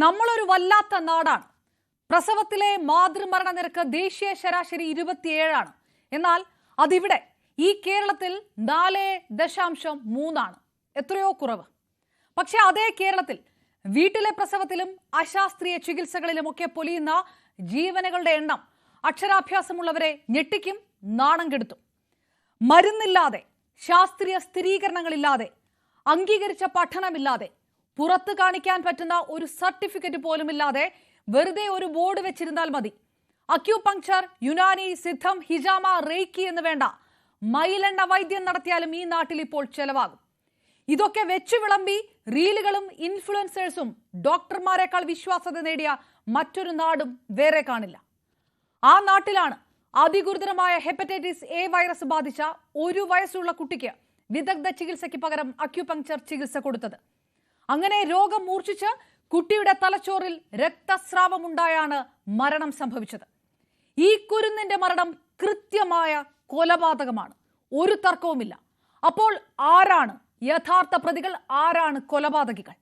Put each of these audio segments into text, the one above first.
നമ്മളൊരു വല്ലാത്ത നാടാണ്. പ്രസവത്തിലെ മാതൃമരണ നിരക്ക് ദേശീയ ശരാശരി 27 എന്നാൽ അതിവിടെ ഈ കേരളത്തിൽ 4.3 എത്രയോ കുറവ്. പക്ഷെ അതേ കേരളത്തിൽ വീട്ടിലെ പ്രസവത്തിലും അശാസ്ത്രീയ ചികിത്സകളിലുമൊക്കെ പൊലിയുന്ന ജീവനുകളുടെ എണ്ണം അക്ഷരാഭ്യാസമുള്ളവരെ ഞെട്ടിക്കും, നാണം കെടുത്തും. മരുന്നില്ലാതെ, ശാസ്ത്രീയ സ്ഥിരീകരണങ്ങളില്ലാതെ, അംഗീകരിച്ച പഠനമില്ലാതെ, പുറത്ത് കാണിക്കാൻ പറ്റുന്ന ഒരു സർട്ടിഫിക്കറ്റ് പോലുമില്ലാതെ വെറുതെ ഒരു ബോർഡ് വെച്ചിരുന്നാൽ മതി. അക്യൂപങ്ക്ചർ, യുനാനി, സിദ്ധം, ഹിജാമ, റേക്കി എന്ന് വേണ്ട മൈലെണ്ണ വൈദ്യം നടത്തിയാലും ഈ നാട്ടിൽ ഇപ്പോൾ ചെലവാകും. ഇതൊക്കെ വെച്ചു വിളമ്പി റീലുകളും ഇൻഫ്ലുവൻസേഴ്സും ഡോക്ടർമാരെക്കാൾ വിശ്വാസ്യത നേടിയ മറ്റൊരു നാടും വേറെ കാണില്ല. ആ നാട്ടിലാണ് അതിഗുരുതരമായ ഹെപ്പറ്റൈറ്റിസ് എ വൈറസ് ബാധിച്ച 1 വയസ്സുള്ള കുട്ടിക്ക് വിദഗ്ധ ചികിത്സയ്ക്ക് പകരം അക്യൂപങ്ക്ചർ ചികിത്സ കൊടുത്തത്. അങ്ങനെ രോഗം മൂർച്ഛിച്ച് കുട്ടിയുടെ തലച്ചോറിൽ രക്തസ്രാവമുണ്ടായാണ് മരണം സംഭവിച്ചത്. ഈ കുരുന്നിന്റെ മരണം കൃത്യമായ കൊലപാതകമാണ്, ഒരു തർക്കവുമില്ല. അപ്പോൾ ആരാണ് യഥാർത്ഥ പ്രതികൾ, ആരാണ് കൊലപാതകികൾ?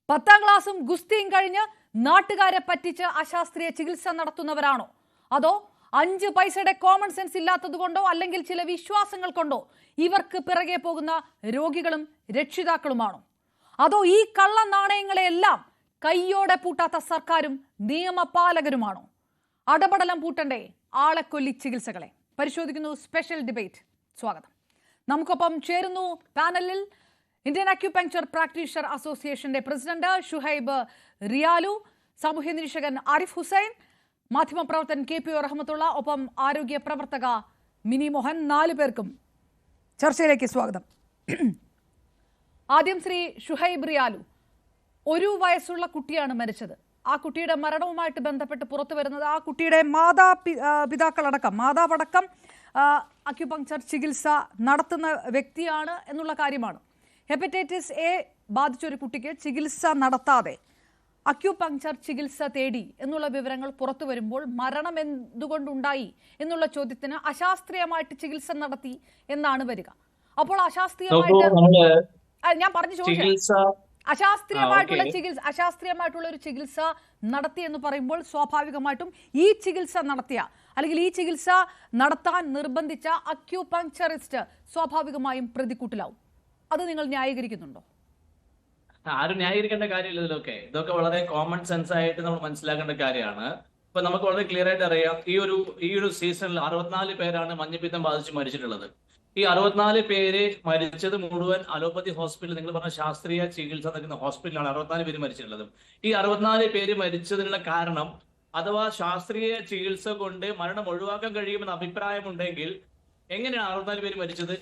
10ാം ക്ലാസും ഗുസ്തിയും കഴിഞ്ഞ് നാട്ടുകാരെ പറ്റിച്ച് അശാസ്ത്രീയ ചികിത്സ നടത്തുന്നവരാണോ? അതോ 5 പൈസയുടെ കോമൺ സെൻസ് ഇല്ലാത്തതുകൊണ്ടോ അല്ലെങ്കിൽ ചില വിശ്വാസങ്ങൾ കൊണ്ടോ ഇവർക്ക് പിറകെ പോകുന്ന രോഗികളും രക്ഷിതാക്കളുമാണോ? അതോ ഈ കള്ള നാണയങ്ങളെയെല്ലാം കയ്യോടെ പൂട്ടാത്ത സർക്കാരും നിയമപാലകരുമാണോ? അടപടലം പൂട്ടണ്ടേ ആളെക്കൊല്ലി ചികിത്സകളെ? പരിശോധിക്കുന്നു സ്പെഷ്യൽ ഡിബേറ്റ്. സ്വാഗതം. നമുക്കൊപ്പം ചേരുന്നു പാനലിൽ ഇന്ത്യൻ അക്യൂപങ്ക്ചർ പ്രാക്ടീഷണർ അസോസിയേഷന്റെ പ്രസിഡന്റ് ഷുഹൈബ് റിയാലു, സാമൂഹ്യ നിരീക്ഷകൻ ആരിഫ് ഹുസൈൻ, മാധ്യമപ്രവർത്തകൻ KPO റഹ്മത്തുള്ള, ഒപ്പം ആരോഗ്യ പ്രവർത്തക മിനി മോഹൻ. 4 പേർക്കും ചർച്ചയിലേക്ക് സ്വാഗതം. ആദ്യം ശ്രീ ഷുഹൈബ് റിയാലു, 1 വയസ്സുള്ള കുട്ടിയാണ് മരിച്ചത്. ആ കുട്ടിയുടെ മരണവുമായിട്ട് ബന്ധപ്പെട്ട് പുറത്തു വരുന്നത് ആ കുട്ടിയുടെ മാതാവടക്കം അക്യൂപങ്ക്ചർ ചികിത്സ നടത്തുന്ന വ്യക്തിയാണ് എന്നുള്ള കാര്യമാണ്. ഹെപ്പറ്റൈറ്റിസ് എ ബാധിച്ച ഒരു കുട്ടിക്ക് ചികിത്സ നടത്താതെ അക്യൂപങ്ക്ചർ ചികിത്സ തേടി എന്നുള്ള വിവരങ്ങൾ പുറത്തു വരുമ്പോൾ മരണം എന്തുകൊണ്ടുണ്ടായി എന്നുള്ള ചോദ്യത്തിന് അശാസ്ത്രീയമായിട്ട് ചികിത്സ നടത്തി എന്നാണ് വരിക. അപ്പോൾ ഞാൻ പറഞ്ഞു ചോദിക്കാം, അശാസ്ത്രീയമായിട്ടുള്ള ഒരു ചികിത്സ നടത്തി എന്ന് പറയുമ്പോൾ സ്വാഭാവികമായിട്ടും ഈ ചികിത്സ നടത്തിയ അല്ലെങ്കിൽ ഈ ചികിത്സ നടത്താൻ നിർബന്ധിച്ച അക്യൂപങ്ക്ചറിസ്റ്റ് സ്വാഭാവികമായും പ്രതിക്കൂട്ടിലാവും. അത് നിങ്ങൾ ന്യായീകരിക്കുന്നുണ്ടോ? ആരും ന്യായീകരിക്കേണ്ട കാര്യമില്ല. ഇതൊക്കെ വളരെ കോമൺ സെൻസ് ആയിട്ട് നമ്മൾ മനസ്സിലാക്കേണ്ട കാര്യമാണ്. ഇപ്പൊ നമുക്ക് വളരെ ക്ലിയർ ആയിട്ട് അറിയാം, ഈ ഒരു സീസണിൽ 64 പേരാണ് മഞ്ഞപ്പിത്തം ബാധിച്ച് മരിച്ചിട്ടുള്ളത്. ഈ 64 പേര് മരിച്ചത് മുഴുവൻ അലോപ്പതി ഹോസ്പിറ്റൽ, നിങ്ങൾ പറഞ്ഞ ശാസ്ത്രീയ ചികിത്സ നടക്കുന്ന ഹോസ്പിറ്റലാണ് 64 പേര് മരിച്ചിട്ടുള്ളത്. ഈ 64 പേര് മരിച്ചതിനുള്ള കാരണം, അഥവാ ശാസ്ത്രീയ ചികിത്സ കൊണ്ട് മരണം ഒഴിവാക്കാൻ കഴിയുമെന്ന അഭിപ്രായമുണ്ടെങ്കിൽ എങ്ങനെയാണ് 64 പേര് മരിച്ചത്?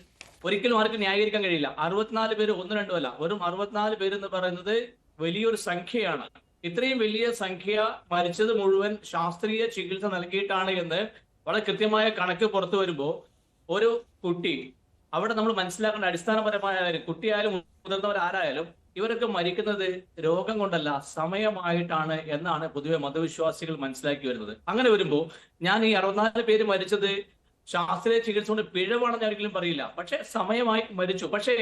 ഒരിക്കലും ആർക്കും ന്യായീകരിക്കാൻ കഴിയില്ല. 64 പേര് 1, 2 അല്ല, വെറും 64 പേര് എന്ന് പറയുന്നത് വലിയൊരു സംഖ്യയാണ്. ഇത്രയും വലിയ സംഖ്യ മരിച്ചത് മുഴുവൻ ശാസ്ത്രീയ ചികിത്സ നൽകിയിട്ടാണ് എന്ന് വളരെ കൃത്യമായ കണക്ക് പുറത്തു വരുമ്പോൾ ഒരു കുട്ടി, അവിടെ നമ്മൾ മനസ്സിലാക്കേണ്ട അടിസ്ഥാനപരമായ കാര്യം, കുട്ടിയായാലും മുതിർന്നവരാരായാലും ഇവരൊക്കെ മരിക്കുന്നത് രോഗം കൊണ്ടല്ല, സമയമായിട്ടാണ് എന്നാണ് പൊതുവെ മതവിശ്വാസികൾ മനസ്സിലാക്കി വരുന്നത്. അങ്ങനെ വരുമ്പോൾ ഞാൻ ഈ 64 പേര് മരിച്ചത് ശാസ്ത്രീയ ചികിത്സ കൊണ്ട് പിഴവാണെന്ന് ഞാൻ ഒരിക്കലും പറയില്ല. പക്ഷെ സമയമായി മരിച്ചു. പക്ഷേ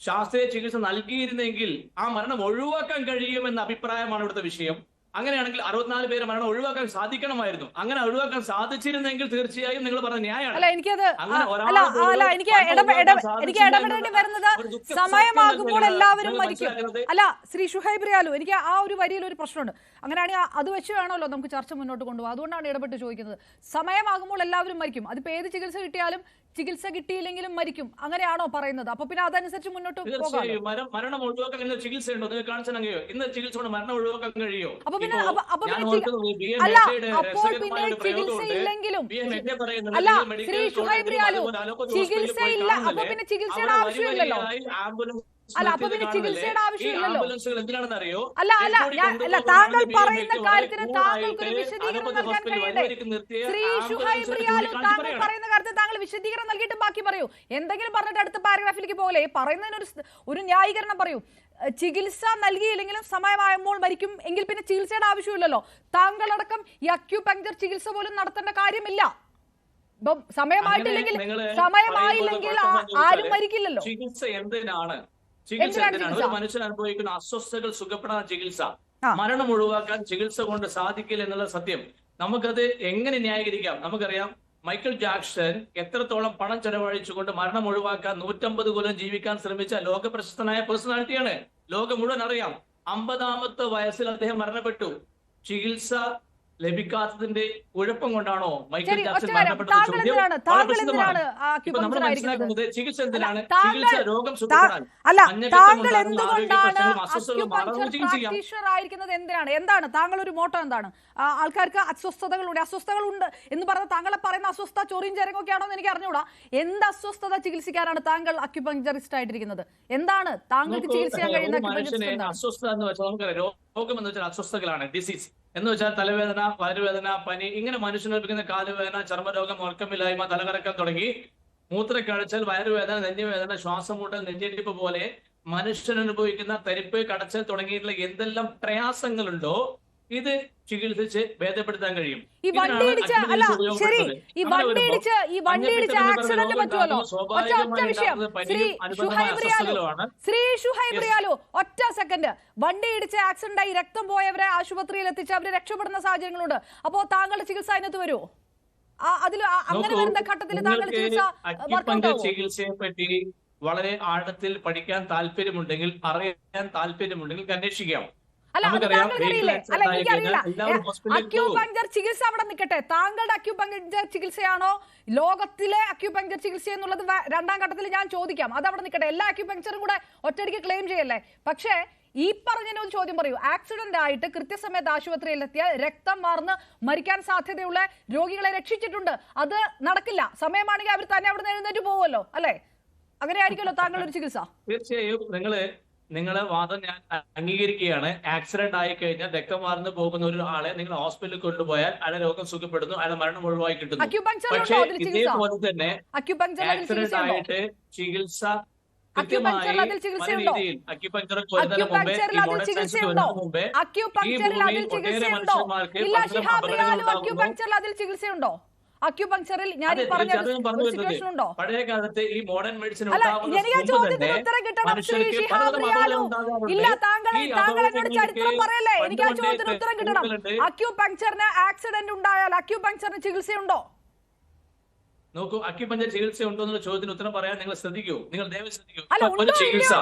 ശാസ്ത്രീയ ചികിത്സ നൽകിയിരുന്നെങ്കിൽ ആ മരണം ഒഴിവാക്കാൻ കഴിയുമെന്ന അഭിപ്രായമാണ് ഇവിടുത്തെ വിഷയം. അങ്ങനെയാണെങ്കിൽ 64 പേര് മരണം ഒഴിവാക്കാൻ സാധിക്കണമായിരുന്നു. അങ്ങനെ ഒഴിവാക്കാൻ സാധിച്ചിരുന്നെങ്കിൽ തീർച്ചയായും നിങ്ങൾ പറഞ്ഞ ന്യായമാണ്. എനിക്ക് ഇടപെടേണ്ടി വരുന്നത് സമയമാകുമ്പോൾ എല്ലാവരും മരിക്കും. അല്ല ശ്രീ ഷുഹൈബ് റിയാലു, എനിക്ക് ആ ഒരു വരിയിൽ ഒരു പ്രശ്നമുണ്ട്. അങ്ങനെയാണെങ്കിൽ അത് വെച്ച് വേണമല്ലോ നമുക്ക് ചർച്ച മുന്നോട്ട് കൊണ്ടുപോകാം. അതുകൊണ്ടാണ് ഇടപെട്ട് ചോദിക്കുന്നത്. സമയമാകുമ്പോൾ എല്ലാവരും മരിക്കും. അതിപ്പോ ഏത് ചികിത്സ കിട്ടിയാലും, ചികിത്സ കിട്ടിയില്ലെങ്കിലും മരിക്കും, അങ്ങനെയാണോ പറയുന്നത്? അപ്പൊ പിന്നെ അതനുസരിച്ച് മുന്നോട്ട് പോകാം. മരണം ഒഴിവാക്കാൻ ചികിത്സ ഉണ്ടോ? നിങ്ങൾ കാണിച്ചാൽ കഴിയോ? ഇന്ന് ചികിത്സ കൊണ്ട് മരണം ഒഴിവാക്കാൻ കഴിയോ? അപ്പൊ പിന്നെ ചികിത്സ ഇല്ലെങ്കിലും, അല്ല ശ്രീ ഷുഹൈബ് റിയാലു, ചികിത്സ ഇല്ല, അപ്പൊ പിന്നെ ചികിത്സയുടെ ആവശ്യമില്ലല്ലോ. അല്ല അപ്പൊ പിന്നെ ചികിത്സയുടെ ആവശ്യമില്ലല്ലോ. അല്ല താങ്കൾ പറയുന്ന കാര്യത്തിന് താങ്കൾക്കൊരു വിശദീകരണം നൽകാൻ കഴിയണ്ടേ? ശ്രീ ഷുഹൈബ് റിയാലു, താങ്കൾ പറയുന്ന കാര്യത്തിൽ താങ്കൾ വിശദീകരണം നൽകിയിട്ട് ബാക്കി പറയൂ. എന്തെങ്കിലും പറഞ്ഞിട്ട് അടുത്ത പാരഗ്രാഫിലേക്ക് പോലെ പറയുന്നതിന് ഒരു ന്യായീകരണം പറയൂ. ചികിത്സ നൽകിയില്ലെങ്കിലും സമയമാകുമ്പോൾ മരിക്കും എങ്കിൽ പിന്നെ ചികിത്സയുടെ ആവശ്യമില്ലല്ലോ. താങ്കളടക്കം ഈ അക്യൂപങ്ക്ചർ ചികിത്സ പോലും നടത്തേണ്ട കാര്യമില്ല. സമയമായിട്ടില്ലെങ്കിൽ ആരും മരിക്കില്ലല്ലോ. ചികിത്സ എന്തിനാണ്? ചികിത്സ എന്തിനാണ്? ഒരു മനുഷ്യൻ അനുഭവിക്കുന്ന അസ്വസ്ഥതകൾ സുഖപ്പെടാൻ ചികിത്സ. മരണം ഒഴിവാക്കാൻ ചികിത്സ കൊണ്ട് സാധിക്കില്ല എന്നുള്ള സത്യം. നമുക്കത് എങ്ങനെ ന്യായീകരിക്കാം? നമുക്കറിയാം മൈക്കിൾ ജാക്സൺ എത്രത്തോളം പണം ചെലവഴിച്ചുകൊണ്ട് മരണം ഒഴിവാക്കാൻ 150 കൊല്ലം ജീവിക്കാൻ ശ്രമിച്ച ലോക പ്രശസ്തനായ പേഴ്സണാലിറ്റിയാണ്. ലോകം മുഴുവൻ അറിയാം. 50-ാമത്തെ വയസ്സിൽ അദ്ദേഹം മരണപ്പെട്ടു. ചികിത്സ ലഭിക്കാത്തതിന്റെ കുഴപ്പം കൊണ്ടാണോ മൈക്കിൾ ജാക്സൺ മരണപ്പെട്ടത്? നമ്മൾ മനസ്സിലാക്കുന്നത് ചികിത്സ എന്തിനാണ്? ചികിത്സ രോഗം സുഖപ്പെടാൻ. എന്താണ് താങ്കൾ ഒരു മോട്ടോ? എന്താണ് ആൾക്കാർക്ക് അസ്വസ്ഥതകളുണ്ട് എന്ന് പറഞ്ഞ താങ്കളെ പറയുന്ന അസ്വസ്ഥത ചൊറിയും ചരങ്ങൊക്കെയാണോ എന്ന് എനിക്ക് അറിഞ്ഞൂടാ. എന്ത് അസ്വസ്ഥത ചികിത്സിക്കാനാണ് താങ്കൾ അക്യുപങ്ചറിസ്റ്റ് ആയിട്ടിരിക്കുന്നത്? എന്താണ് താങ്കൾക്ക് ചികിത്സിക്കാൻ കഴിയുന്ന അസ്വസ്ഥത എന്ന് വെച്ചാൽ നമുക്കറിയാം, രോഗം എന്ന് വെച്ചാൽ അസ്വസ്ഥതകളാണ്. ഡിസീസ് എന്ന് വെച്ചാൽ തലവേദന, വയറുവേദന, പനി, ഇങ്ങനെ മനുഷ്യനേൽപ്പിക്കുന്ന കാലുവേദന, ചർമ്മരോഗം, ഉറക്കമില്ലായ്മ, തലകറക്കം തുടങ്ങി മൂത്രക്കടച്ചൽ, വയറുവേദന, നെഞ്ഞുവേദന, ശ്വാസം മുട്ടൽ, നെഞ്ചിടിപ്പ് പോലെ മനുഷ്യൻ അനുഭവിക്കുന്ന തരിപ്പ്, കടച്ചൽ തുടങ്ങിയിട്ടുള്ള എന്തെല്ലാം പ്രയാസങ്ങളുണ്ടോ ഇത് ചികിത്സിച്ച് ഭേദപ്പെടുത്താൻ കഴിയും. ഒറ്റ സെക്കൻഡ്, വണ്ടി ഇടിച്ച് ആക്സിഡന്റ് ആയി രക്തം പോയവരെ ആശുപത്രിയിൽ എത്തിച്ച് അവര് രക്ഷപ്പെടുന്ന സാഹചര്യങ്ങളുണ്ട്. അപ്പോ താങ്കളുടെ ചികിത്സ അതിനകത്ത് വരുമോ? അതിൽ അങ്ങനെ വരുന്ന ഘട്ടത്തിൽ താങ്കൾ ചികിത്സയെ പറ്റി വളരെ ആഴത്തിൽ പഠിക്കാൻ താല്പര്യമുണ്ടെങ്കിൽ, അറിയാൻ താല്പര്യമുണ്ടെങ്കിൽ അന്വേഷിക്കാം. അക്യൂപങ്ചർ ചികിത്സ അവിടെ നിൽക്കട്ടെ. താങ്കളുടെ അക്യൂപങ്ചർ ചികിത്സയാണോ ലോകത്തിലെ അക്യൂപങ്ചർ ചികിത്സ എന്നുള്ളത് രണ്ടാം ഘട്ടത്തിൽ ഞാൻ ചോദിക്കാം. അത് അവിടെ നിൽക്കട്ടെ. എല്ലാ അക്യൂപങ്ചറും കൂടെ ഒറ്റയടിക്ക് ക്ലെയിം ചെയ്യല്ലേ. പക്ഷേ ഈ പറഞ്ഞൊരു ചോദ്യം പറയൂ. ആക്സിഡന്റ് ആയിട്ട് കൃത്യസമയത്ത് ആശുപത്രിയിലെത്തിയ രക്തം വാർന്ന് മരിക്കാൻ സാധ്യതയുള്ള രോഗികളെ രക്ഷിച്ചിട്ടുണ്ട്. അത് നടക്കില്ല. സമയമാണെങ്കിൽ അവർ തന്നെ അവിടെ നിന്ന് എഴുന്നേറ്റ് പോകുമല്ലോ, അല്ലെ? അങ്ങനെ ആയിരിക്കുമല്ലോ താങ്കളുടെ ഒരു ചികിത്സ. തീർച്ചയായും നിങ്ങളെ വാദം ഞാൻ അംഗീകരിക്കുകയാണ്. ആക്സിഡന്റ് ആയി കഴിഞ്ഞാൽ രക്തം വാർന്നു പോകുന്ന ഒരു ആളെ നിങ്ങൾ ഹോസ്പിറ്റലിൽ കൊണ്ടുപോയാൽ അയാളെ രോഗം സുഖപ്പെടുന്നു, അയാളെ മരണം ഒഴിവായി കിട്ടുന്നു. പക്ഷേ ഇതേപോലെ തന്നെ ആക്സിഡന്റ് ആയിട്ട് ചികിത്സ കൃത്യമായി രീതിയിൽ അക്യുപങ്ചർ വരുന്നതിന് മുമ്പേ ഈ മോഡേൺ സയൻസിന് വരുന്നതിന് മുമ്പേ ഈ ഭൂമിയിൽ ഒട്ടേറെ മനുഷ്യന്മാർക്ക് ചികിത്സയുണ്ടോ? അക്യുപങ്ചറിൽ ഞാൻ പഴയ കാലത്ത് ഈ മോഡേൺ മെഡിസിൻ അക്യുപങ്ചറിന് ആക്സിഡന്റ് ഉണ്ടായാൽ അക്യുപങ്ചറിന് ചികിത്സയുണ്ടോ? നോക്കൂ, അക്യുപങ്ചർ ചികിത്സ ഉണ്ടോ എന്നുള്ള ചോദ്യത്തിന് ഉത്തരം പറയാൻ നിങ്ങൾ ശ്രദ്ധിക്കൂ. നിങ്ങൾ ദയവ് ശ്രദ്ധിക്കൂ. ഒരു ചികിത്സ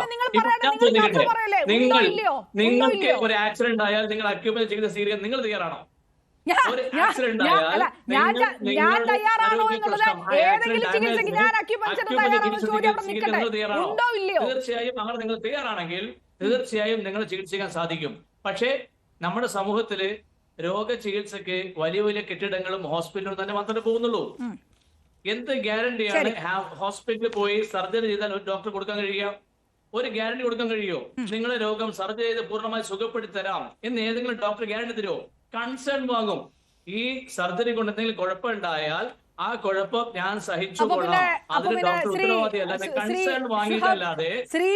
നിങ്ങൾക്ക് ഒരു ആക്സിഡന്റ് ആയാൽ നിങ്ങൾ അക്യുപങ്ചർ ചികിത്സ സ്വീകരിക്കാൻ നിങ്ങൾ തയ്യാറാണോ? തീർച്ചയായും അങ്ങനെ നിങ്ങൾ തയ്യാറാണെങ്കിൽ തീർച്ചയായും നിങ്ങൾ ചികിത്സിക്കാൻ സാധിക്കും. പക്ഷേ നമ്മുടെ സമൂഹത്തില് രോഗചികിത്സക്ക് വലിയ വലിയ കെട്ടിടങ്ങളും ഹോസ്പിറ്റലും തന്നെ മാത്രമേ പോകുന്നുള്ളൂ. എന്ത് ഗ്യാരണ്ടിയാണ് ഹോസ്പിറ്റലിൽ പോയി സർജറി ചെയ്താൽ ഒരു ഡോക്ടർ കൊടുക്കാൻ കഴിയുക? ഒരു ഗ്യാരണ്ടി കൊടുക്കാൻ കഴിയുമോ? നിങ്ങളെ രോഗം സർജറി ചെയ്ത് പൂർണ്ണമായി സുഖപ്പെടുത്തി തരാം എന്ന് ഏതെങ്കിലും ഡോക്ടർ ഗ്യാരണ്ടി തരുമോ? കൺസേൺ വാങ്ങും. ഈ സർജറി കൊണ്ട് എന്തെങ്കിലും കുഴപ്പമുണ്ടായാൽ ആ കുഴപ്പം ഞാൻ സഹിച്ചുകൊള്ളാം, അതിന് ഡോക്ടർ ഉത്തരവാദിയല്ല. കൺസേൺ വാങ്ങിയിട്ടല്ലാതെ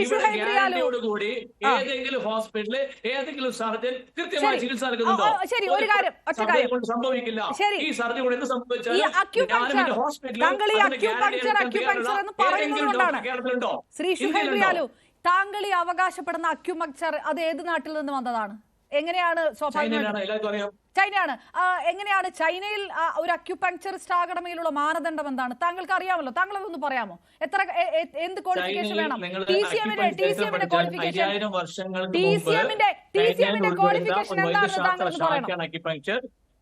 ഇവിടെ ഗ്യാരണ്ടിയോടുകൂടി ഏതെങ്കിലും ഹോസ്പിറ്റലിൽ ഏതെങ്കിലും സർജൻ കൃത്യമായി ചികിത്സ നൽകുന്നുണ്ടോ? സർജറി കൊണ്ട് സംഭവിക്കില്ല. ഈ സർജറി കൊണ്ട് എന്ത് സംഭവിച്ചാലും ഞാനും എന്റെ ഹോസ്പിറ്റലിൽ കേരളത്തിലുണ്ടോ? താങ്കൾ ഈ അവകാശപ്പെടുന്ന അക്യുപങ്ചർ അത് ഏത് നാട്ടിൽ നിന്ന് വന്നതാണ്? എങ്ങനെയാണ്? ചൈനയാണ്. എങ്ങനെയാണ് ചൈനയിൽ ഒരു അക്യുപങ്ചറിസ്റ്റ് ആകണമെങ്കിലുള്ള മാനദണ്ഡം എന്താണ്? താങ്കൾക്ക് അറിയാമല്ലോ. താങ്കൾ അതൊന്ന് പറയാമോ? എന്ത് ക്വാളിഫിക്കേഷൻ വേണം? ടിസിഎമ്മിന്റെ ക്വാളിഫിക്കേഷൻ എന്താണെന്ന് താങ്കൾ പറയണം.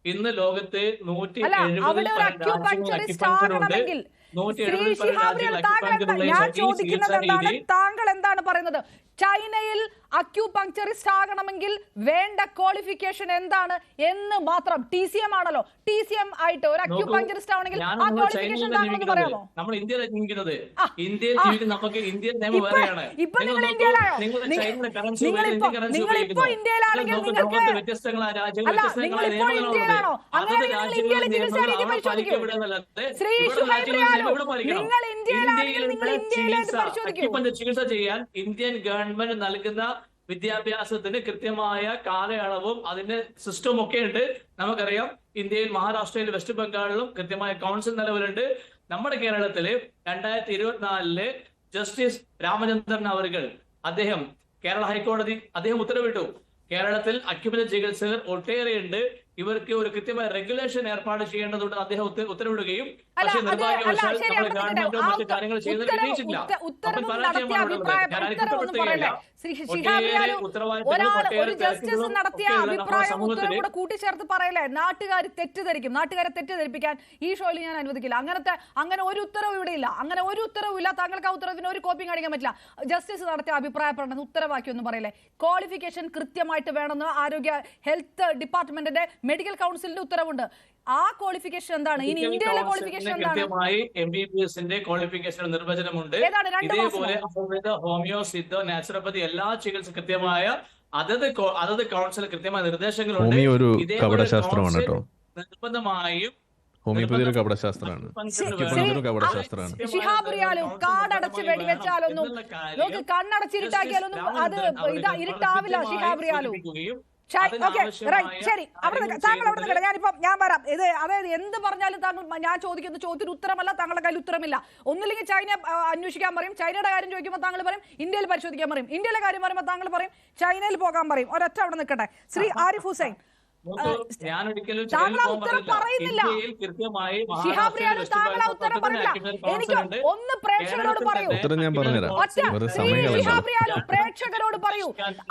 ഇന്ന് ലോകത്ത് 170 ഞാൻ ചോദിക്കുന്നത് എന്താണ്, താങ്കൾ എന്താണ് പറയുന്നത്? ചൈനയിൽ അക്യുപങ്ചറിസ്റ്റ് ആകണമെങ്കിൽ വേണ്ട ക്വാളിഫിക്കേഷൻ എന്താണ് എന്ന് മാത്രം. TCM ആണല്ലോ. TCM ആയിട്ട് ഒരു അക്യുപങ്ചറിസ്റ്റ് ആവണമെങ്കിൽ ആ ക്വാളിഫിക്കേഷൻ താങ്കളൊന്ന് പറയാമോ? നമ്മൾ ഇന്ത്യയിലാണ് ജീവിക്കുന്നത്. ഇന്ത്യയിൽ ജീവിക്കുന്ന നമുക്ക് ഇന്ത്യൻ നിയമം വേറെയാണ്. ഇപ്പൊ നിങ്ങൾ ഇന്ത്യയിലായോ? നിങ്ങളിപ്പോ ഇന്ത്യയിലാണെങ്കിൽ നിങ്ങൾക്ക് വ്യത്യസ്തങ്ങളായ നിങ്ങളിപ്പോ ഇന്ത്യയിലാണോ? അങ്ങനെ ഇന്ത്യയിലെ ചികിത്സാ രീതി പരിശോധിക്കൂ. ശ്രീ ഷുഹൈബ്, നിങ്ങൾ ഇന്ത്യയിലാണെങ്കിൽ നിങ്ങൾ ഇന്ത്യയിലെ പരിശോധിക്കൂ. ചികിത്സ ചെയ്യാൻ ഇന്ത്യൻ ഗവൺമെന്റ് നൽകുന്ന വിദ്യാഭ്യാസത്തിന് കൃത്യമായ കാലയളവും അതിന്റെ സിസ്റ്റവും ഒക്കെ ഉണ്ട്. നമുക്കറിയാം ഇന്ത്യയിൽ മഹാരാഷ്ട്രയിൽ വെസ്റ്റ് ബംഗാളിലും കൃത്യമായ കൗൺസിൽ നിലവിലുണ്ട്. നമ്മുടെ കേരളത്തില് 2024 ജസ്റ്റിസ് രാമചന്ദ്രൻ അവർകൾ അദ്ദേഹം കേരള ഹൈക്കോടതി അദ്ദേഹം ഉത്തരവിട്ടു. കേരളത്തിൽ അക്യുപഞ്ചർ ചികിത്സകർ ഒട്ടേറെയുണ്ട്. ഇവർക്ക് ഒരു കൃത്യമായ റെഗുലേഷൻ ഏർപ്പാട് ചെയ്യേണ്ടതുണ്ട് അദ്ദേഹം ഉത്തരവിടുകയും, പക്ഷേ നിർഭാഗ്യവശാൽ നമ്മുടെ ഗവൺമെന്റോ മറ്റു കാര്യങ്ങൾ ചെയ്യുന്നതിൽ വിജയിച്ചിട്ടില്ല. അപ്പോൾ പരാജയമാണുള്ളത്. ഞാൻ അടിക്കപ്പെടുത്തുകയല്ല. ഒട്ടേറെ ഉത്തരവാദിത്തങ്ങളും സമൂഹത്തിന് കൂട്ടിച്ചേർത്ത് പറയല്ലേ, നാട്ടുകാരെ തെറ്റിദ്ധരിപ്പിക്കാൻ ഈ ഷോയിൽ ഞാൻ അനുവദിക്കില്ല. അങ്ങനെ ഒരു ഉത്തരവും ഇവിടെ ഇല്ല. അങ്ങനെ ഒരു ഉത്തരവും ഇല്ല. താങ്കൾക്ക് ആ ഉത്തരവിന് ഒരു കോപ്പിയും കാണിക്കാൻ പറ്റില്ല. ജസ്റ്റിസ് നടത്തിയ അഭിപ്രായ പ്രകടനം ഉത്തരവാക്കിയൊന്നും പറയല്ലേ. ക്വാളിഫിക്കേഷൻ കൃത്യമായിട്ട് വേണമെന്ന് ആരോഗ്യ ഹെൽത്ത് ഡിപ്പാർട്ട്മെന്റിന്റെ മെഡിക്കൽ കൗൺസിലിന്റെ ഉത്തരവുണ്ട്. ആ ക്വാളിഫിക്കേഷൻ എന്താണ്? ഇനി ഇന്ത്യയിലെ ക്വാളിഫിക്കേഷൻ എന്താണ്? MBBSന്റെ ക്വാളിഫിക്കേഷൻ നിർവചനമുണ്ട്. ഇതേപോലെ ഹോമിയോ, സിദ്ധോ, നാച്ചുറോപ്പതി എല്ലാ ചികിത്സ കൃത്യമായ അതത് കൗൺസിൽ കൃത്യമായ നിർദ്ദേശങ്ങളുണ്ട്. കപടശാസ്ത്രമാണ് കേട്ടോ. നിർബന്ധമായും ഹോമിയോപ്പതി ഒരു കപടശാസ്ത്രമാണ്. ശിഹാബ് റിയാലും കാടടച്ച് വെടിവെച്ചാലൊന്നും, കണ്ണടച്ചിരുട്ടാക്കിയാലൊന്നും അത് ഇരുട്ടാവില്ല. ശിഹാബ് റിയാലും ശരി, താങ്കൾ അവിടെ നിൽക്കട്ടെ. ഞാൻ വരാം. അതായത് എന്ത് പറഞ്ഞാലും താങ്കൾ, ഞാൻ ചോദിക്കുന്ന ചോദ്യത്തിന് ഉത്തരമല്ല, താങ്കളുടെ കയ്യിൽ ഉത്തരമില്ല. ഒന്നില്ലെങ്കിൽ ചൈന അന്വേഷിക്കാൻ പറയും, ചൈനയുടെ കാര്യം ചോദിക്കുമ്പോൾ താങ്കൾ പറയും ഇന്ത്യയിൽ പരിശോധിക്കാൻ പറയും, ഇന്ത്യയിലെ കാര്യം പറയുമ്പോൾ താങ്കൾ പറയും ചൈനയിൽ പോകാൻ പറയും. ഒരൊറ്റ അവിടെ നിൽക്കട്ടെ. ശ്രീ ആരിഫ് ഹുസൈൻ, താങ്കൾ ആ ഉത്തരം പറയുന്നില്ല. ശിഹാബ് റിയാലും താങ്കൾ ആ ഉത്തരം പറയില്ല. എനിക്ക് ഒന്ന് പ്രേക്ഷകരോട് പറയൂ. ശിഹാബ് റിയാലും പ്രേക്ഷകരോട് പറയൂ,